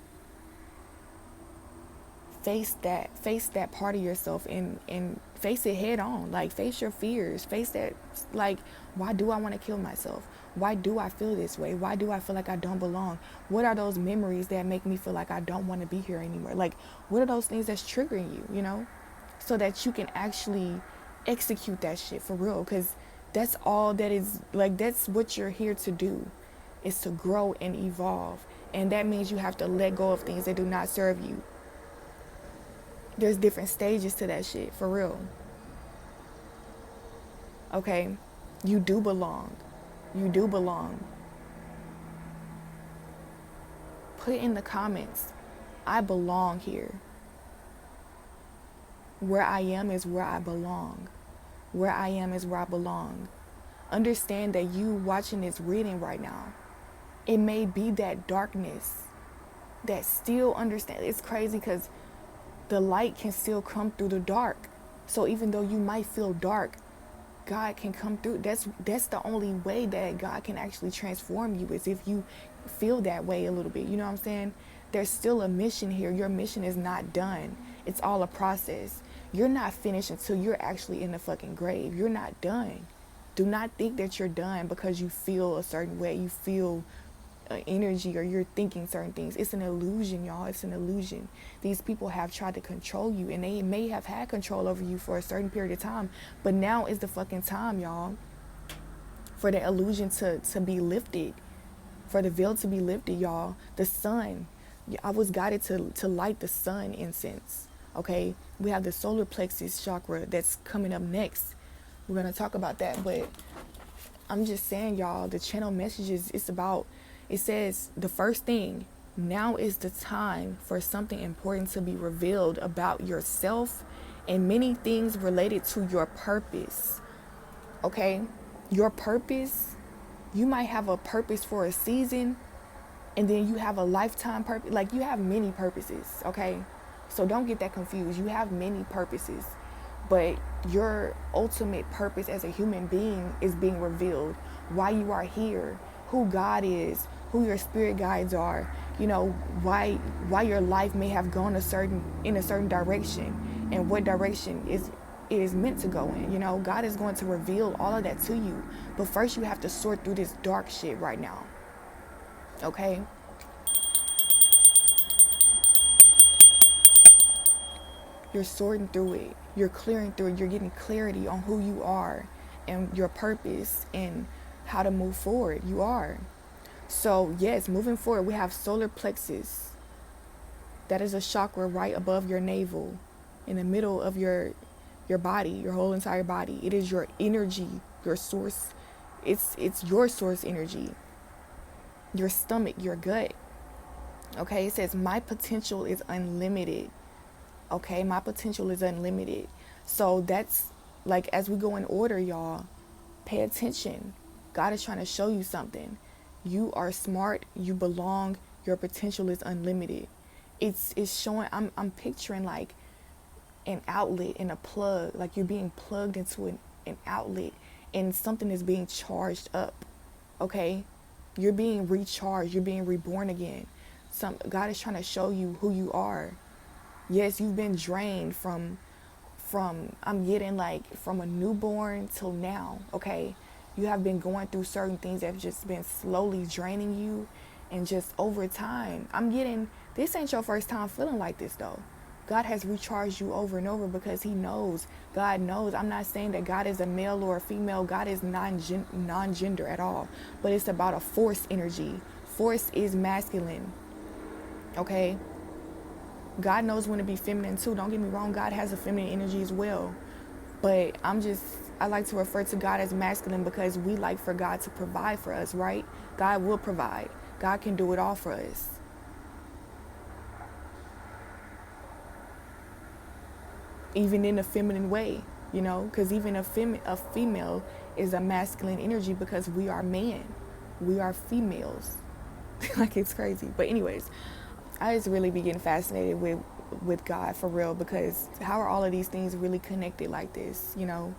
Face that part of yourself and face it head on. Like, face your fears. Face that, like, why do I want to kill myself? Why do I feel this way? Why do I feel like I don't belong? What are those memories that make me feel like I don't want to be here anymore? Like, what are those things that's triggering you, so that you can actually execute that shit for real. Because that's all that is, like, that's what you're here to do, is to grow and evolve. And that means you have to let go of things that do not serve you. There's different stages to that shit, for real. Okay? You do belong. You do belong. Put in the comments, I belong here. Where I am is where I belong. Where I am is where I belong. Understand that you watching this reading right now, it may be that darkness that still understand. It's crazy because the light can still come through the dark. So even though you might feel dark, God can come through. That's the only way that God can actually transform you, is if you feel that way a little bit. You know what I'm saying? There's still a mission here. Your mission is not done. It's all a process. You're not finished until you're actually in the fucking grave. You're not done. Do not think that you're done because you feel a certain way. You feel energy, or you're thinking certain things. It's an illusion, y'all. It's an illusion. These people have tried to control you, and they may have had control over you for a certain period of time, but now is the fucking time, y'all, for the illusion to be lifted, for the veil to be lifted, y'all. The sun, I was guided to light the sun incense. Okay, we have the solar plexus chakra that's coming up next. We're going to talk about that, but I'm just saying, y'all, the channel messages, it says the first thing, now is the time for something important to be revealed about yourself and many things related to your purpose. Okay, your purpose, you might have a purpose for a season, and then you have a lifetime purpose. Like, you have many purposes, okay? So don't get that confused. You have many purposes, but your ultimate purpose as a human being is being revealed. Why you are here, who God is, who your spirit guides are, why your life may have gone in a certain direction, and what direction is it is meant to go in. You know, God is going to reveal all of that to you. But first, you have to sort through this dark shit right now. Okay? You're sorting through it. You're clearing through it. You're getting clarity on who you are and your purpose and how to move forward. You are. So, yes, moving forward, we have solar plexus. That is a chakra right above your navel, in the middle of your body, your whole entire body. It is your energy, your source. It's your source energy. Your stomach, your gut. Okay, it says my potential is unlimited. Okay, my potential is unlimited. So that's like, as we go in order, y'all, pay attention. God is trying to show you something. You are smart, you belong, your potential is unlimited. It's showing, I'm picturing like an outlet and a plug, like you're being plugged into an outlet and something is being charged up. Okay? You're being recharged, you're being reborn again. God is trying to show you who you are. Yes, you've been drained from I'm getting like from a newborn till now, okay? You have been going through certain things that have just been slowly draining you, and just over time, I'm getting, this ain't your first time feeling like this though. God has recharged you over and over because he knows. God knows. I'm not saying that God is a male or a female. God is non-gender at all. But it's about a force energy. Force is masculine. Okay? God knows when to be feminine too. Don't get me wrong. God has a feminine energy as well. But I like to refer to God as masculine because we like for God to provide for us, right? God will provide. God can do it all for us. Even in a feminine way, you know, because even a female is a masculine energy because we are men. We are females. Like, it's crazy. But anyways, I just really be getting fascinated with God for real, because how are all of these things really connected like this, you know?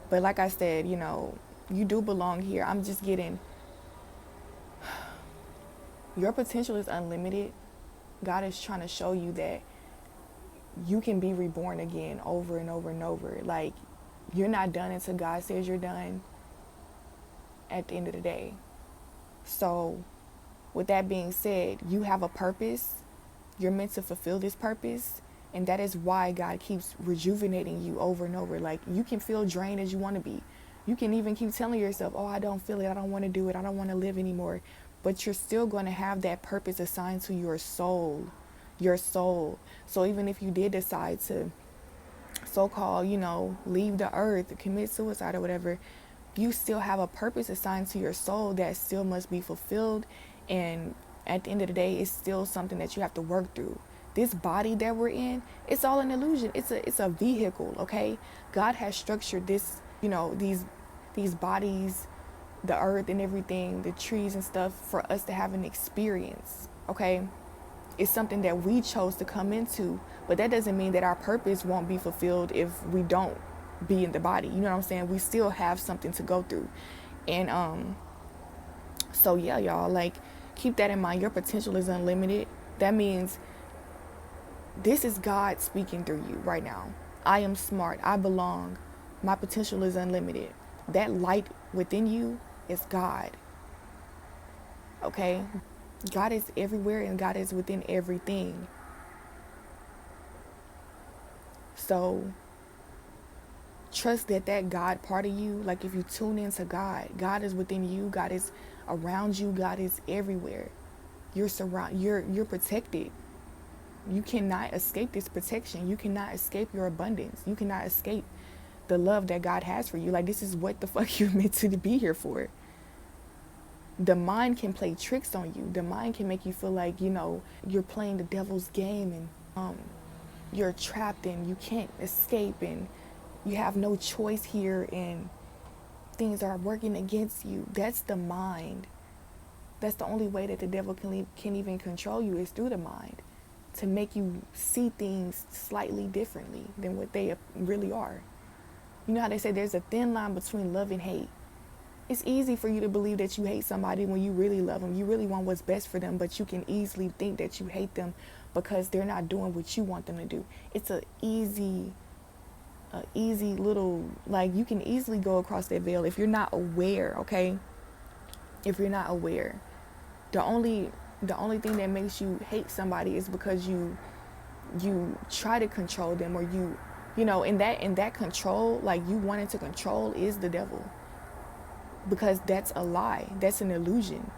But like I said, you know, you do belong here. I'm just getting, your potential is unlimited. God is trying to show you that you can be reborn again over and over and over. Like, you're not done until God says you're done at the end of the day. So with that being said, you have a purpose. You're meant to fulfill this purpose. And that is why God keeps rejuvenating you over and over. Like, you can feel drained as you want to be. You can even keep telling yourself, oh, I don't feel it. I don't want to do it. I don't want to live anymore. But you're still going to have that purpose assigned to your soul. Your soul. So even if you did decide to so-called, you know, leave the earth, commit suicide or whatever, you still have a purpose assigned to your soul that still must be fulfilled. And at the end of the day, it's still something that you have to work through. This body that we're in, it's all an illusion. It's a vehicle, okay? God has structured this, you know, these bodies, the earth and everything, the trees and stuff, for us to have an experience, okay? It's something that we chose to come into, but that doesn't mean that our purpose won't be fulfilled if we don't be in the body. You know what I'm saying? We still have something to go through. And so yeah, y'all, like, keep that in mind. Your potential is unlimited. That means this is God speaking through you right now. I am smart. I belong. My potential is unlimited. That light within you is God. Okay? God is everywhere and God is within everything. So trust that God part of you, like, if you tune into God, God is within you, God is around you, God is everywhere. You're protected. You cannot escape this protection. You cannot escape your abundance. You cannot escape the love that God has for you. Like, this is what the fuck you're meant to be here for. The mind can play tricks on you. The mind can make you feel like, you know, you're playing the devil's game and you're trapped and you can't escape and you have no choice here and things are working against you. That's the mind. That's the only way that the devil can even control you, is through the mind, to make you see things slightly differently than what they really are. You know how they say there's a thin line between love and hate. It's easy for you to believe that you hate somebody when you really love them. You really want what's best for them, but you can easily think that you hate them because they're not doing what you want them to do. It's an easy a easy little, like, you can easily go across that veil if you're not aware, okay? If you're not aware. The only thing that makes you hate somebody is because you try to control them, or in that control, like, you wanting to control is the devil, because that's a lie, that's an illusion.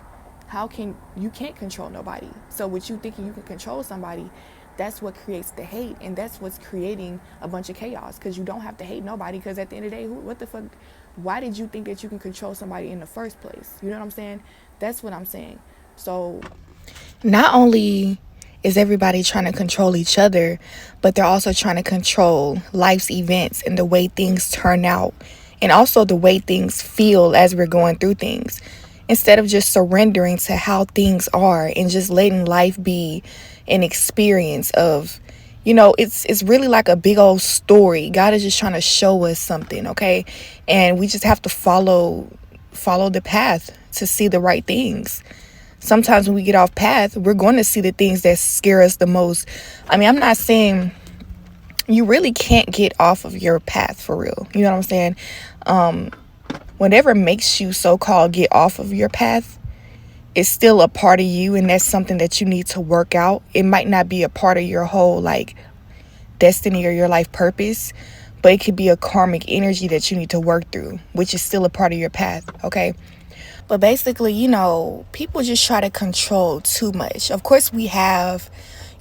You can't control nobody. So what you thinking you can control somebody, that's what creates the hate, and that's what's creating a bunch of chaos, because you don't have to hate nobody, because at the end of the day, what the fuck, why did you think that you can control somebody in the first place? You know what I'm saying? That's what I'm saying. So not only is everybody trying to control each other, but they're also trying to control life's events and the way things turn out, and also the way things feel as we're going through things, instead of just surrendering to how things are and just letting life be an experience of, it's really like a big old story. God is just trying to show us something, okay? And we just have to follow the path to see the right things. Sometimes when we get off path, we're going to see the things that scare us the most. I mean, I'm not saying you really can't get off of your path for real. You know what I'm saying? Whatever makes you so-called get off of your path is still a part of you, and that's something that you need to work out. It might not be a part of your whole, like, destiny or your life purpose, but it could be a karmic energy that you need to work through, which is still a part of your path, okay? But basically, people just try to control too much. Of course, we have,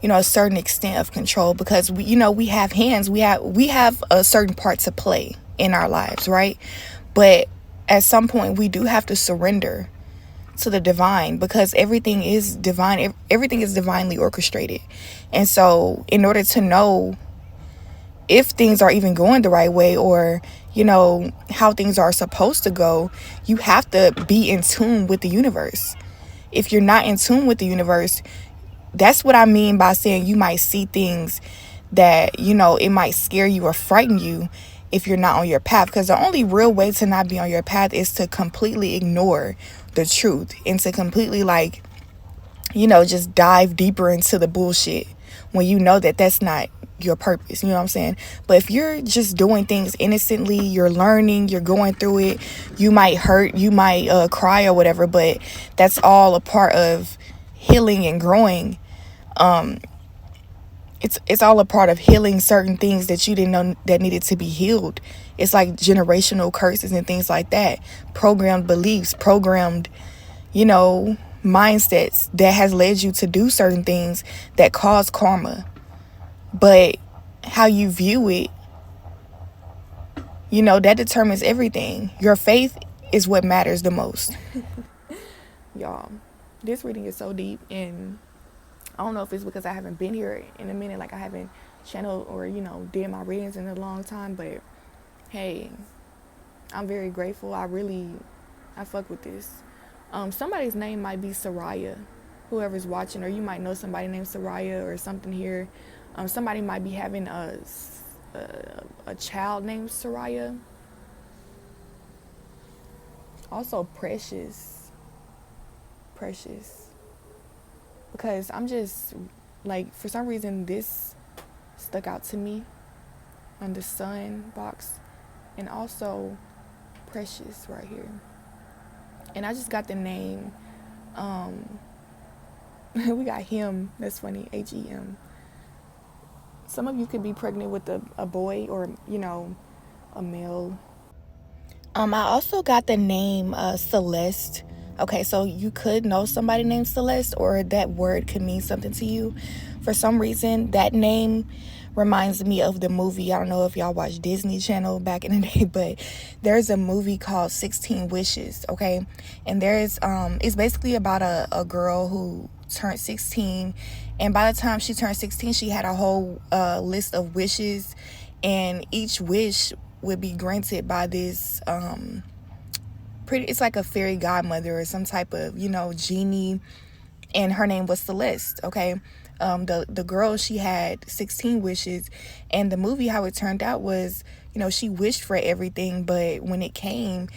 a certain extent of control, because we have hands. We have a certain part to play in our lives, right? But at some point, we do have to surrender to the divine, because everything is divine. Everything is divinely orchestrated. And so in order to know if things are even going the right way, or how things are supposed to go, you have to be in tune with the universe. If you're not in tune with the universe, that's what I mean by saying you might see things that it might scare you or frighten you if you're not on your path, because the only real way to not be on your path is to completely ignore the truth, and to completely, like, just dive deeper into the bullshit when you know that that's not your purpose. You know what I'm saying? But if you're just doing things innocently, you're learning, you're going through it, you might hurt, you might cry or whatever, but that's all a part of healing and growing. It's all a part of healing certain things that you didn't know that needed to be healed. It's like generational curses and things like that, programmed beliefs, programmed mindsets that has led you to do certain things that cause karma. But how you view it, that determines everything. Your faith is what matters the most. Y'all, this reading is so deep, and I don't know if it's because I haven't been here in a minute, like I haven't channeled or, did my readings in a long time, but hey, I'm very grateful. I fuck with this. Somebody's name might be Soraya, whoever's watching, or you might know somebody named Soraya or something here. Somebody might be having a child named Soraya. Also Precious. Because I'm just, like, for some reason this stuck out to me on the sun box, and also Precious right here. And I just got the name, we got him, that's funny, Hem. Some of you could be pregnant with a boy, or a male. I also got the name Celeste. Okay, so you could know somebody named Celeste, or that word could mean something to you. For some reason, that name reminds me of the movie. I don't know if y'all watched Disney Channel back in the day, but there's a movie called 16 Wishes, okay? And it's basically about a girl who turned 16, and by the time she turned 16, she had a whole list of wishes, and each wish would be granted by this it's like a fairy godmother or some type of genie, and her name was Celeste, okay? The girl, she had 16 wishes, and the movie, how it turned out was, she wished for everything, but when it came,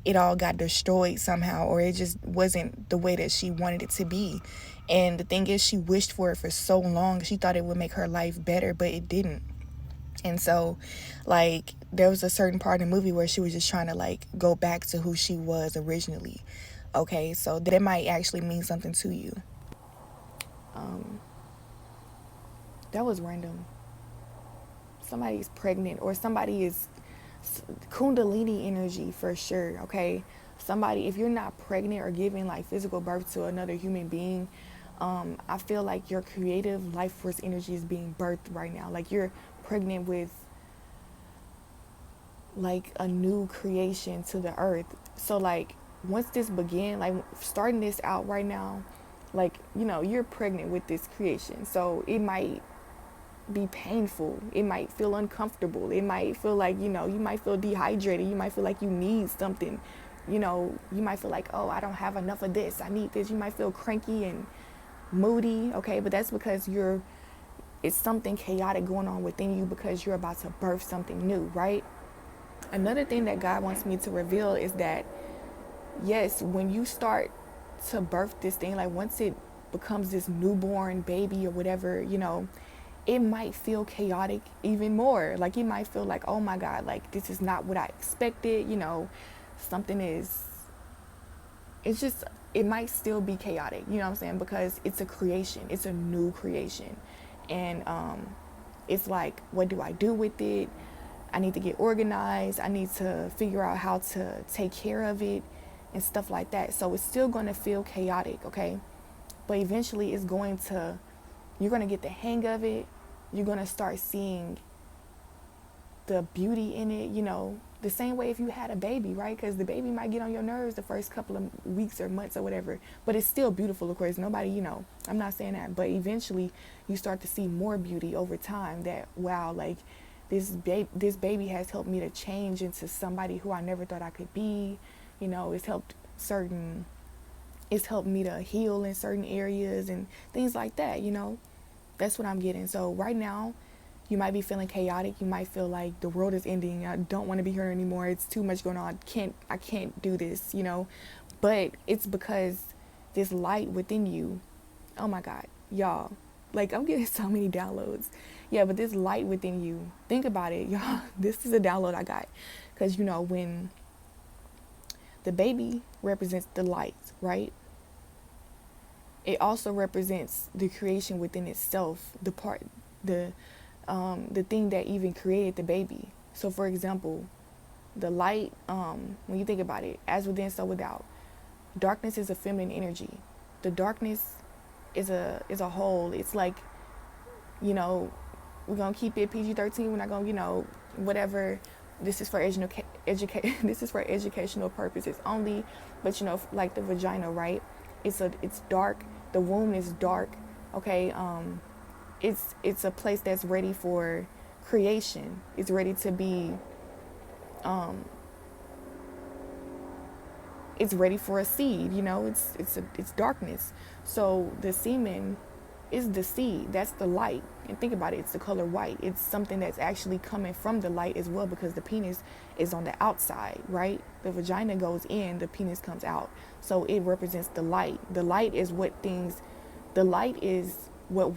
it all got destroyed somehow, or it just wasn't the way that she wanted it to be. And the thing is, she wished for it for so long, she thought it would make her life better, but it didn't. And so, like, there was a certain part in the movie where she was just trying to, like, go back to who she was originally. Okay, so that might actually mean something to you. That was random. Somebody's pregnant, or somebody is Kundalini energy for sure, okay? Somebody, if you're not pregnant or giving like physical birth to another human being, I feel like your creative life force energy is being birthed right now. Like you're pregnant with like a new creation to the earth. So like once this began, like starting this out right now, like you're pregnant with this creation. So it might be painful. It might feel uncomfortable. It might feel like, you might feel dehydrated. You might feel like you need something. You might feel like, oh, I don't have enough of this. I need this. You might feel cranky and moody, okay? But that's because it's something chaotic going on within you because you're about to birth something new, right? Another thing that God wants me to reveal is that, yes, when you start to birth this thing, like once it becomes this newborn baby or whatever, it might feel chaotic even more. Like it might feel like, oh my God, like this is not what I expected. Something is, it's just, it might still be chaotic, you know what I'm saying? Because it's a creation, it's a new creation. And it's like, what do I do with it? I need to get organized. I need to figure out how to take care of it and stuff like that. So it's still going to feel chaotic, okay? But eventually you're going to get the hang of it. You're going to start seeing the beauty in it, the same way if you had a baby, right? Because the baby might get on your nerves the first couple of weeks or months or whatever, but it's still beautiful, of course. Nobody, I'm not saying that, but eventually you start to see more beauty over time that, wow, like this baby has helped me to change into somebody who I never thought I could be. It's helped me to heal in certain areas and things like that, That's what I'm getting. So right now, you might be feeling chaotic. You might feel like the world is ending. I don't want to be here anymore. It's too much going on. I can't do this, But it's because this light within you, oh my God, y'all, like I'm getting so many downloads. Yeah, but this light within you, think about it, y'all. This is a download I got. Because, when the baby represents the light, right? It also represents the creation within itself, the thing that even created the baby. So, for example, the light, when you think about it, as within, so without. Darkness is a feminine energy. The darkness is a whole. It's like, we're gonna keep it PG-13. We're not gonna, whatever. This is for This is for educational purposes only. But like the vagina, right? It's dark. The womb is dark. Okay. It's a place that's ready for creation. It's ready to be. It's ready for a seed. It's darkness. So the semen is the seed. That's the light. And think about it. It's the color white. It's something that's actually coming from the light as well, because the penis is on the outside, right? The vagina goes in, the penis comes out. So it represents the light. The light is what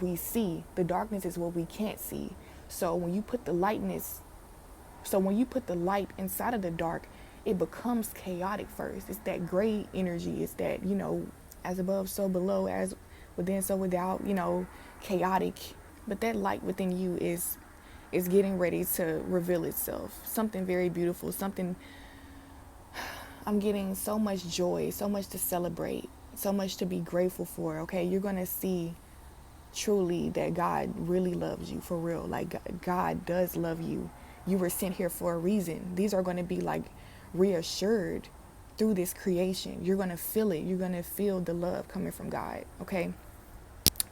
we see. The darkness is what we can't see. So when you put the light inside of the dark, it becomes chaotic first. It's that gray energy. It's that, as above, so below, as within, so without, chaotic. But that light within you is getting ready to reveal itself. Something very beautiful. Something, I'm getting so much joy, so much to celebrate, so much to be grateful for, okay? You're going to see truly that God really loves you, for real. Like, God does love you. You were sent here for a reason. These are going to be, like, reassured through this creation. You're going to feel it. You're going to feel the love coming from God, okay?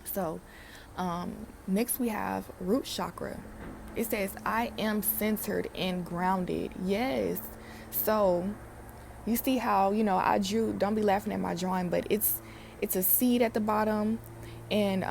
So, next we have root chakra. It says, I am centered and grounded. Yes. So, you see how, I drew, don't be laughing at my drawing, but it's a seed at the bottom, and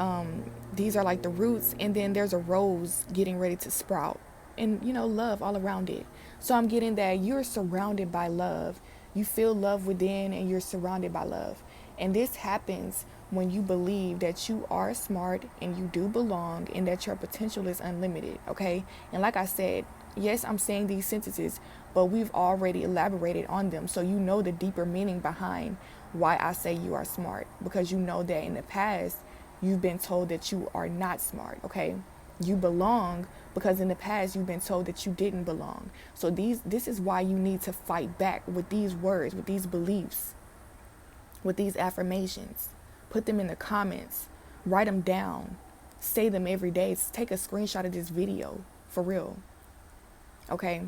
these are like the roots, and then there's a rose getting ready to sprout, and love all around it. So I'm getting that you're surrounded by love. You feel love within, and you're surrounded by love. And this happens when you believe that you are smart and you do belong and that your potential is unlimited, okay? And like I said, yes, I'm saying these sentences, but we've already elaborated on them. So you know the deeper meaning behind why I say you are smart, because you know that in the past you've been told that you are not smart, okay? You belong because in the past you've been told that you didn't belong. So this is why you need to fight back with these words, with these beliefs, with these affirmations. Put them in the comments, write them down, say them every day. Take a screenshot of this video, for real. Okay?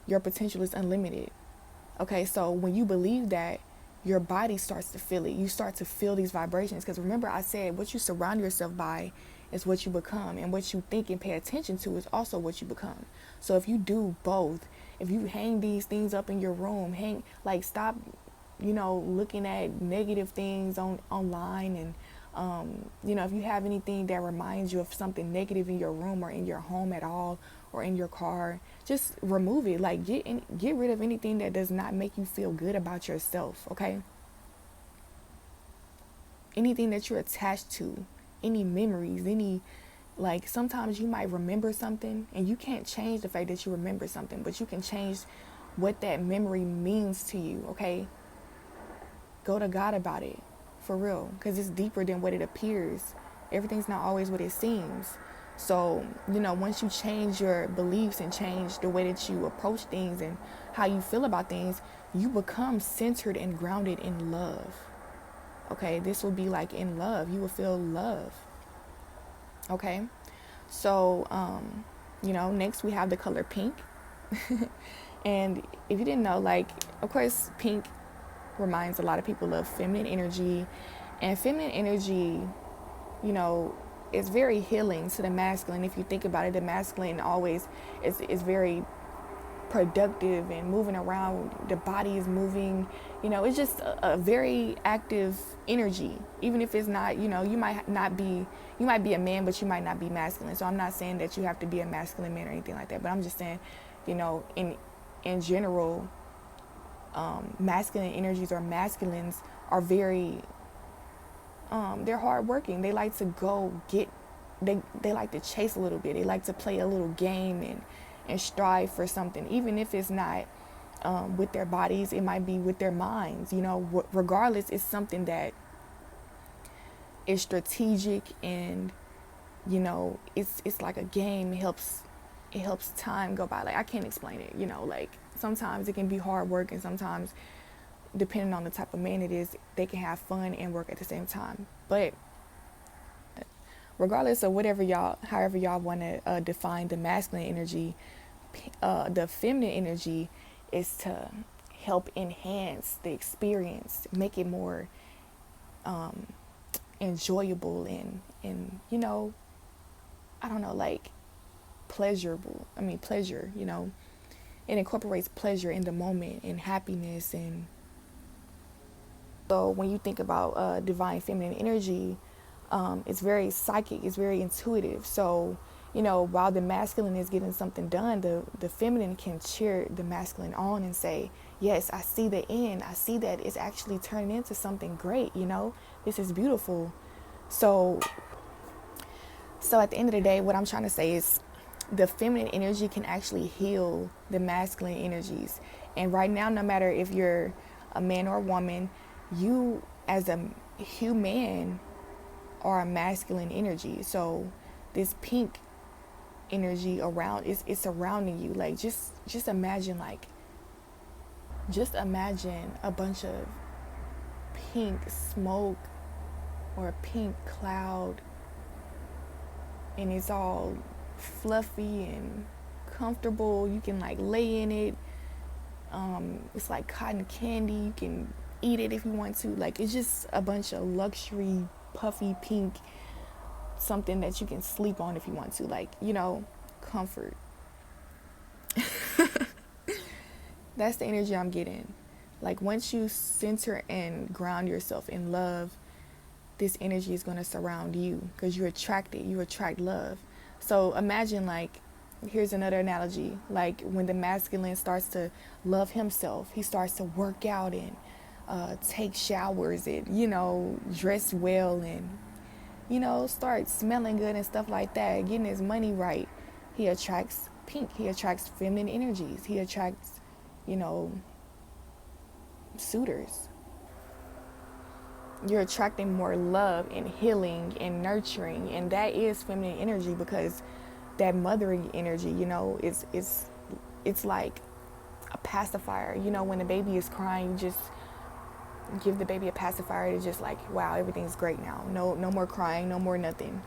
Your potential is unlimited. Okay, so when you believe that, your body starts to feel it. You start to feel these vibrations. Because remember, I said what you surround yourself by is what you become. And what you think and pay attention to is also what you become. So if you do both, if you hang these things up in your room, stop, looking at negative things online. And, if you have anything that reminds you of something negative in your room or in your home at all, or in your car, just remove it. Like get rid of anything that does not make you feel good about yourself, okay? Anything that you're attached to, any memories, sometimes you might remember something and you can't change the fact that you remember something, but you can change what that memory means to you, okay? Go to God about it, for real, because it's deeper than what it appears. Everything's not always what it seems. So, once you change your beliefs and change the way that you approach things and how you feel about things, you become centered and grounded in love. Okay, this will be like in love. You will feel love. Okay, so, next we have the color pink. And if you didn't know, of course, pink reminds a lot of people of feminine energy. And feminine energy, it's very healing to the masculine. If you think about it, the masculine always is very productive and moving around. The body is moving. It's just a very active energy. Even if it's not, you might be a man, but you might not be masculine. So I'm not saying that you have to be a masculine man or anything like that. But I'm just saying, in general, masculine energies or masculines are very they're hardworking. They like to they like to chase a little bit. They like to play a little game and strive for something, even if it's not with their bodies. It might be with their minds. Regardless, it's something that is strategic, and it's like a game. It helps time go by. I can't explain it. Sometimes it can be hard work, and sometimes, depending on the type of man it is, they can have fun and work at the same time. But regardless of however y'all want to define the masculine energy, the feminine energy is to help enhance the experience, make it more enjoyable and I don't know, pleasurable. Pleasure, it incorporates pleasure in the moment and happiness. And so when you think about divine feminine energy, it's very psychic, it's very intuitive. So, while the masculine is getting something done, the feminine can cheer the masculine on and say, yes, I see the end. I see that it's actually turning into something great, this is beautiful. So at the end of the day, what I'm trying to say is the feminine energy can actually heal the masculine energies. And right now, no matter if you're a man or a woman, you as a human are a masculine energy. So this pink energy around is surrounding you. Just imagine a bunch of pink smoke or a pink cloud, and it's all fluffy and comfortable. You can lay in it. It's like cotton candy. You can eat it if you want to. It's just a bunch of luxury puffy pink, something that you can sleep on if you want to, comfort. That's the energy I'm getting. Once you center and ground yourself in love, this energy is going to surround you because you attract love. So imagine, here's another analogy. When the masculine starts to love himself, he starts to work out and take showers and, dress well and, start smelling good and stuff like that, getting his money right, he attracts pink. He attracts feminine energies. He attracts, you know, suitors. You're attracting more love and healing and nurturing, and that is feminine energy, because that mothering energy, it's like a pacifier. When the baby is crying, you just give the baby a pacifier to just like, wow, everything's great now. No more crying, no more nothing.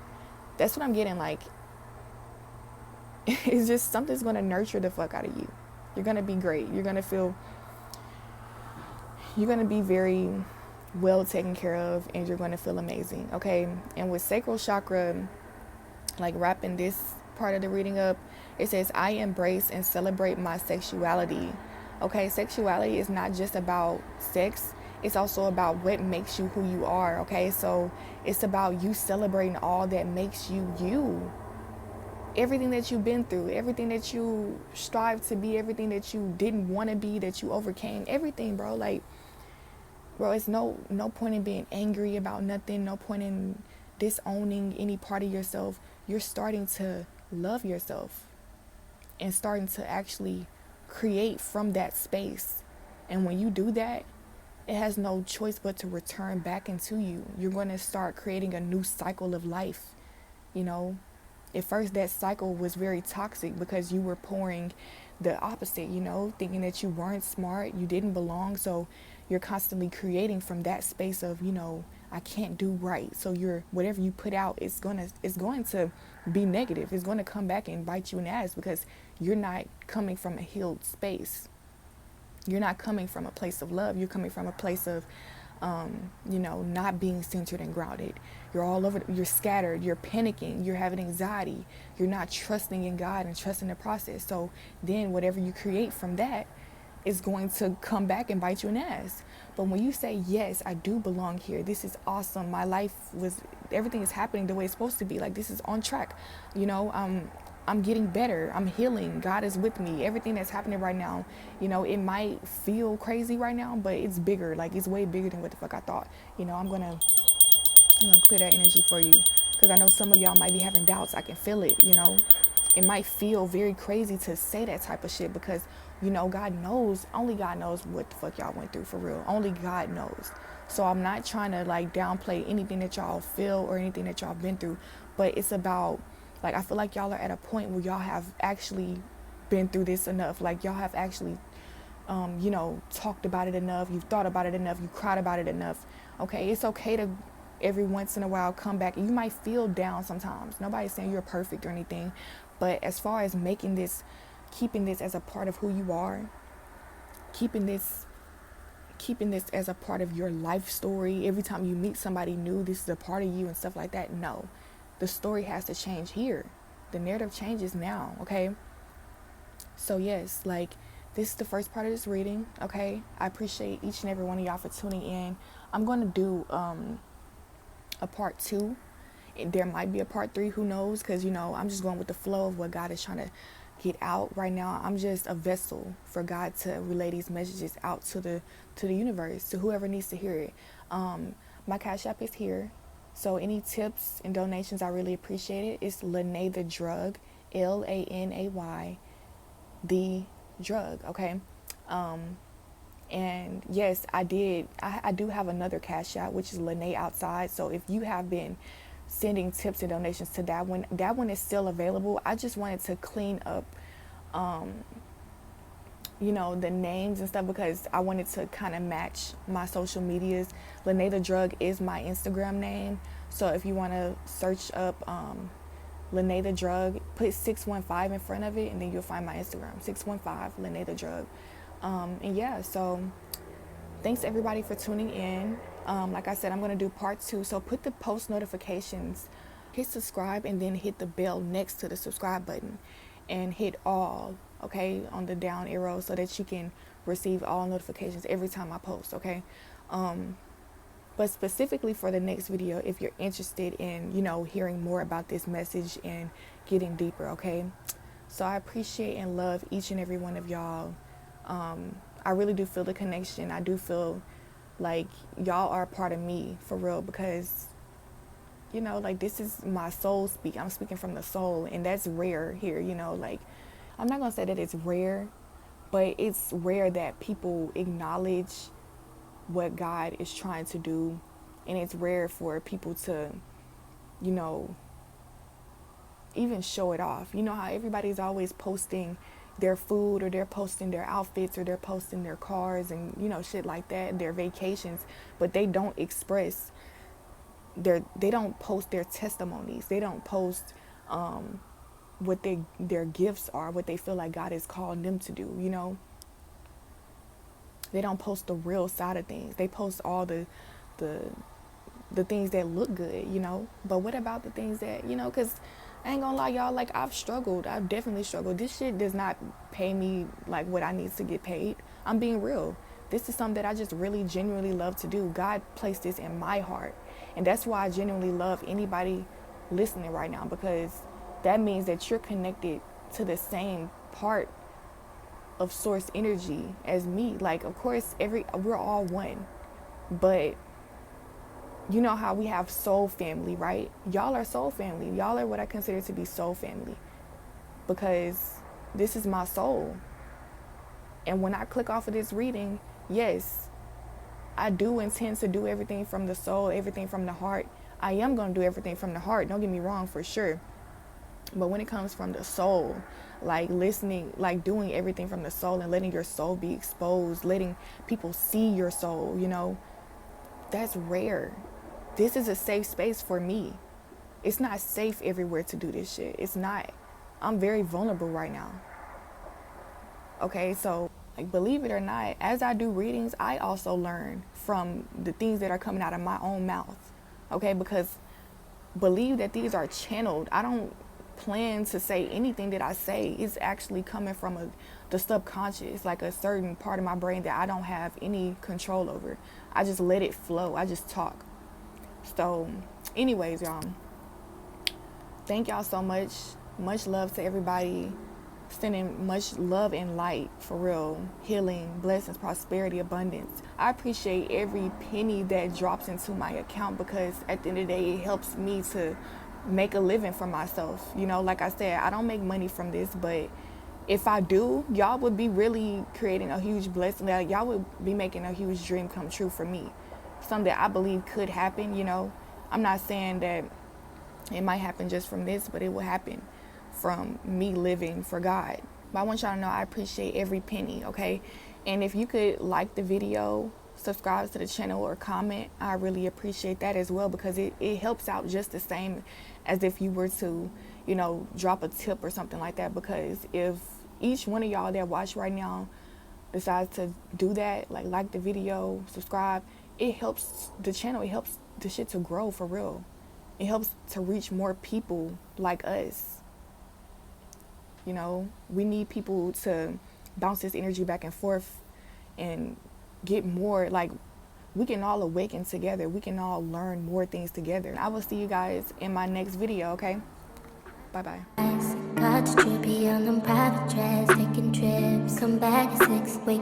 That's what I'm getting. Like, it's just something's gonna nurture the fuck out of you. You're gonna be great. You're gonna be very well taken care of, and you're gonna feel amazing. Okay. And with sacral chakra, like wrapping this part of the reading up, it says, I embrace and celebrate my sexuality. Okay, sexuality is not just about sex, it's also about what makes you who you are. Okay, so it's about you celebrating all that makes you you. Everything that you've been through, everything that you strive to be, everything that you didn't want to be, that you overcame, everything, bro. Like, bro, it's no point in being angry about nothing, no point in disowning any part of yourself. You're starting to love yourself and starting to actually create from that space. And when you do that, it has no choice but to return back into you. You're going to start creating a new cycle of life. At first that cycle was very toxic because you were pouring the opposite, thinking that you weren't smart, you didn't belong. So you're constantly creating from that space of, I can't do right. So whatever you put out, it's going to be negative. It's going to come back and bite you in the ass, because you're not coming from a healed space. You're not coming from a place of love. You're coming from a place of, not being centered and grounded. You're all over, you're scattered, you're panicking, you're having anxiety, you're not trusting in God and trusting the process. So then whatever you create from that is going to come back and bite you in the ass. But when you say, yes, I do belong here, this is awesome, my life everything is happening the way it's supposed to be, like, this is on track, I'm getting better, I'm healing, God is with me, everything that's happening right now, it might feel crazy right now, but it's bigger, like, it's way bigger than what the fuck I thought. I'm gonna clear that energy for you, because I know some of y'all might be having doubts. I can feel it. It might feel very crazy to say that type of shit, because God knows, only God knows what the fuck y'all went through, for real. Only God knows. So I'm not trying to like downplay anything that y'all feel or anything that y'all been through, but it's about, like, I feel like y'all are at a point where y'all have actually been through this enough. Like, y'all have actually talked about it enough, you've thought about it enough, you cried about it enough. Okay, it's okay to every once in a while come back. You might feel down sometimes. Nobody's saying you're perfect or anything, but as far as keeping this as a part of who you are, keeping this as a part of your life story, every time you meet somebody new, this is a part of you and stuff like that. No, the story has to change here. The narrative changes now. Okay, so yes, like, this is the first part of this reading. Okay, I appreciate each and every one of y'all for tuning in. I'm going to do a part 2. There might be a part 3, who knows, because I'm just going with the flow of what God is trying to get out right now. I'm just a vessel for God to relay these messages out to the universe, to whoever needs to hear it. My Cash App is here, so any tips and donations, I really appreciate it. It's Lanay the Drug, Lanay the Drug. Okay. And yes, I do have another Cash App, which is Lanay Outside. So if you have been sending tips and donations to that one is still available. I just wanted to clean up, the names and stuff, because I wanted to kind of match my social medias. Lanay the Drug is my Instagram name. So if you want to search up Lanay the Drug, put 615 in front of it, and then you'll find my Instagram, 615 Lanay the Drug. And yeah, so thanks everybody for tuning in. Like I said, I'm going to do part 2. So put the post notifications, hit subscribe, and then hit the bell next to the subscribe button, and hit all, okay, on the down arrow, so that you can receive all notifications every time I post. Okay. But specifically for the next video, if you're interested in, hearing more about this message and getting deeper. Okay. So I appreciate and love each and every one of y'all. I really do feel the connection. I do feel Like, y'all are a part of me for real, because like, this is my soul speak. I'm speaking from the soul, and that's rare here, like, I'm not gonna say that it's rare, but it's rare that people acknowledge what God is trying to do, and it's rare for people to, even show it off. You know how everybody's always posting their food, or they're posting their outfits, or they're posting their cars and shit like that, their vacations, but they don't express they don't post their testimonies. They don't post what their gifts are, what they feel like God is calling them to do. They don't post the real side of things. They post all the things that look good. But what about the things that, because I ain't gonna lie, y'all, like, I've definitely struggled. This shit does not pay me like what I need to get paid. I'm being real. This is something that I just really genuinely love to do. God placed this in my heart, and that's why I genuinely love anybody listening right now, because that means that you're connected to the same part of source energy as me. Like, of course, we're all one, but you know how we have soul family, right? Y'all are soul family. Y'all are what I consider to be soul family, because this is my soul. And when I click off of this reading, yes, I do intend to do everything from the soul, everything from the heart. I am going to do everything from the heart. Don't get me wrong, for sure. But when it comes from the soul, like listening, like doing everything from the soul and letting your soul be exposed, letting people see your soul, that's rare. This is a safe space for me. It's not safe everywhere to do this shit. It's not. I'm very vulnerable right now. Okay, so, like, believe it or not, as I do readings, I also learn from the things that are coming out of my own mouth. Okay, because believe that these are channeled. I don't plan to say anything that I say. It's actually coming from the subconscious, like a certain part of my brain that I don't have any control over. I just let it flow. I just talk. So, anyways, y'all, thank y'all so much. Much love to everybody. Sending much love and light, for real. Healing, blessings, prosperity, abundance. I appreciate every penny that drops into my account, because at the end of the day, it helps me to make a living for myself. Like I said, I don't make money from this, but if I do, y'all would be really creating a huge blessing. Like, y'all would be making a huge dream come true for me. Something that I believe could happen. I'm not saying that it might happen just from this, but it will happen from me living for God. But I want y'all to know I appreciate every penny, okay? And if you could like the video, subscribe to the channel, or comment, I really appreciate that as well, because it helps out just the same as if you were to, drop a tip or something like that. Because if each one of y'all that watch right now decides to do that, like the video, subscribe, it helps the channel, it helps the shit to grow, for real. It helps to reach more people like us. We need people to bounce this energy back and forth and get more, like, we can all awaken together. We can all learn more things together. I will see you guys in my next video, okay? Bye-bye. Got trippy on them private jets, taking trips. Come back at 6, wake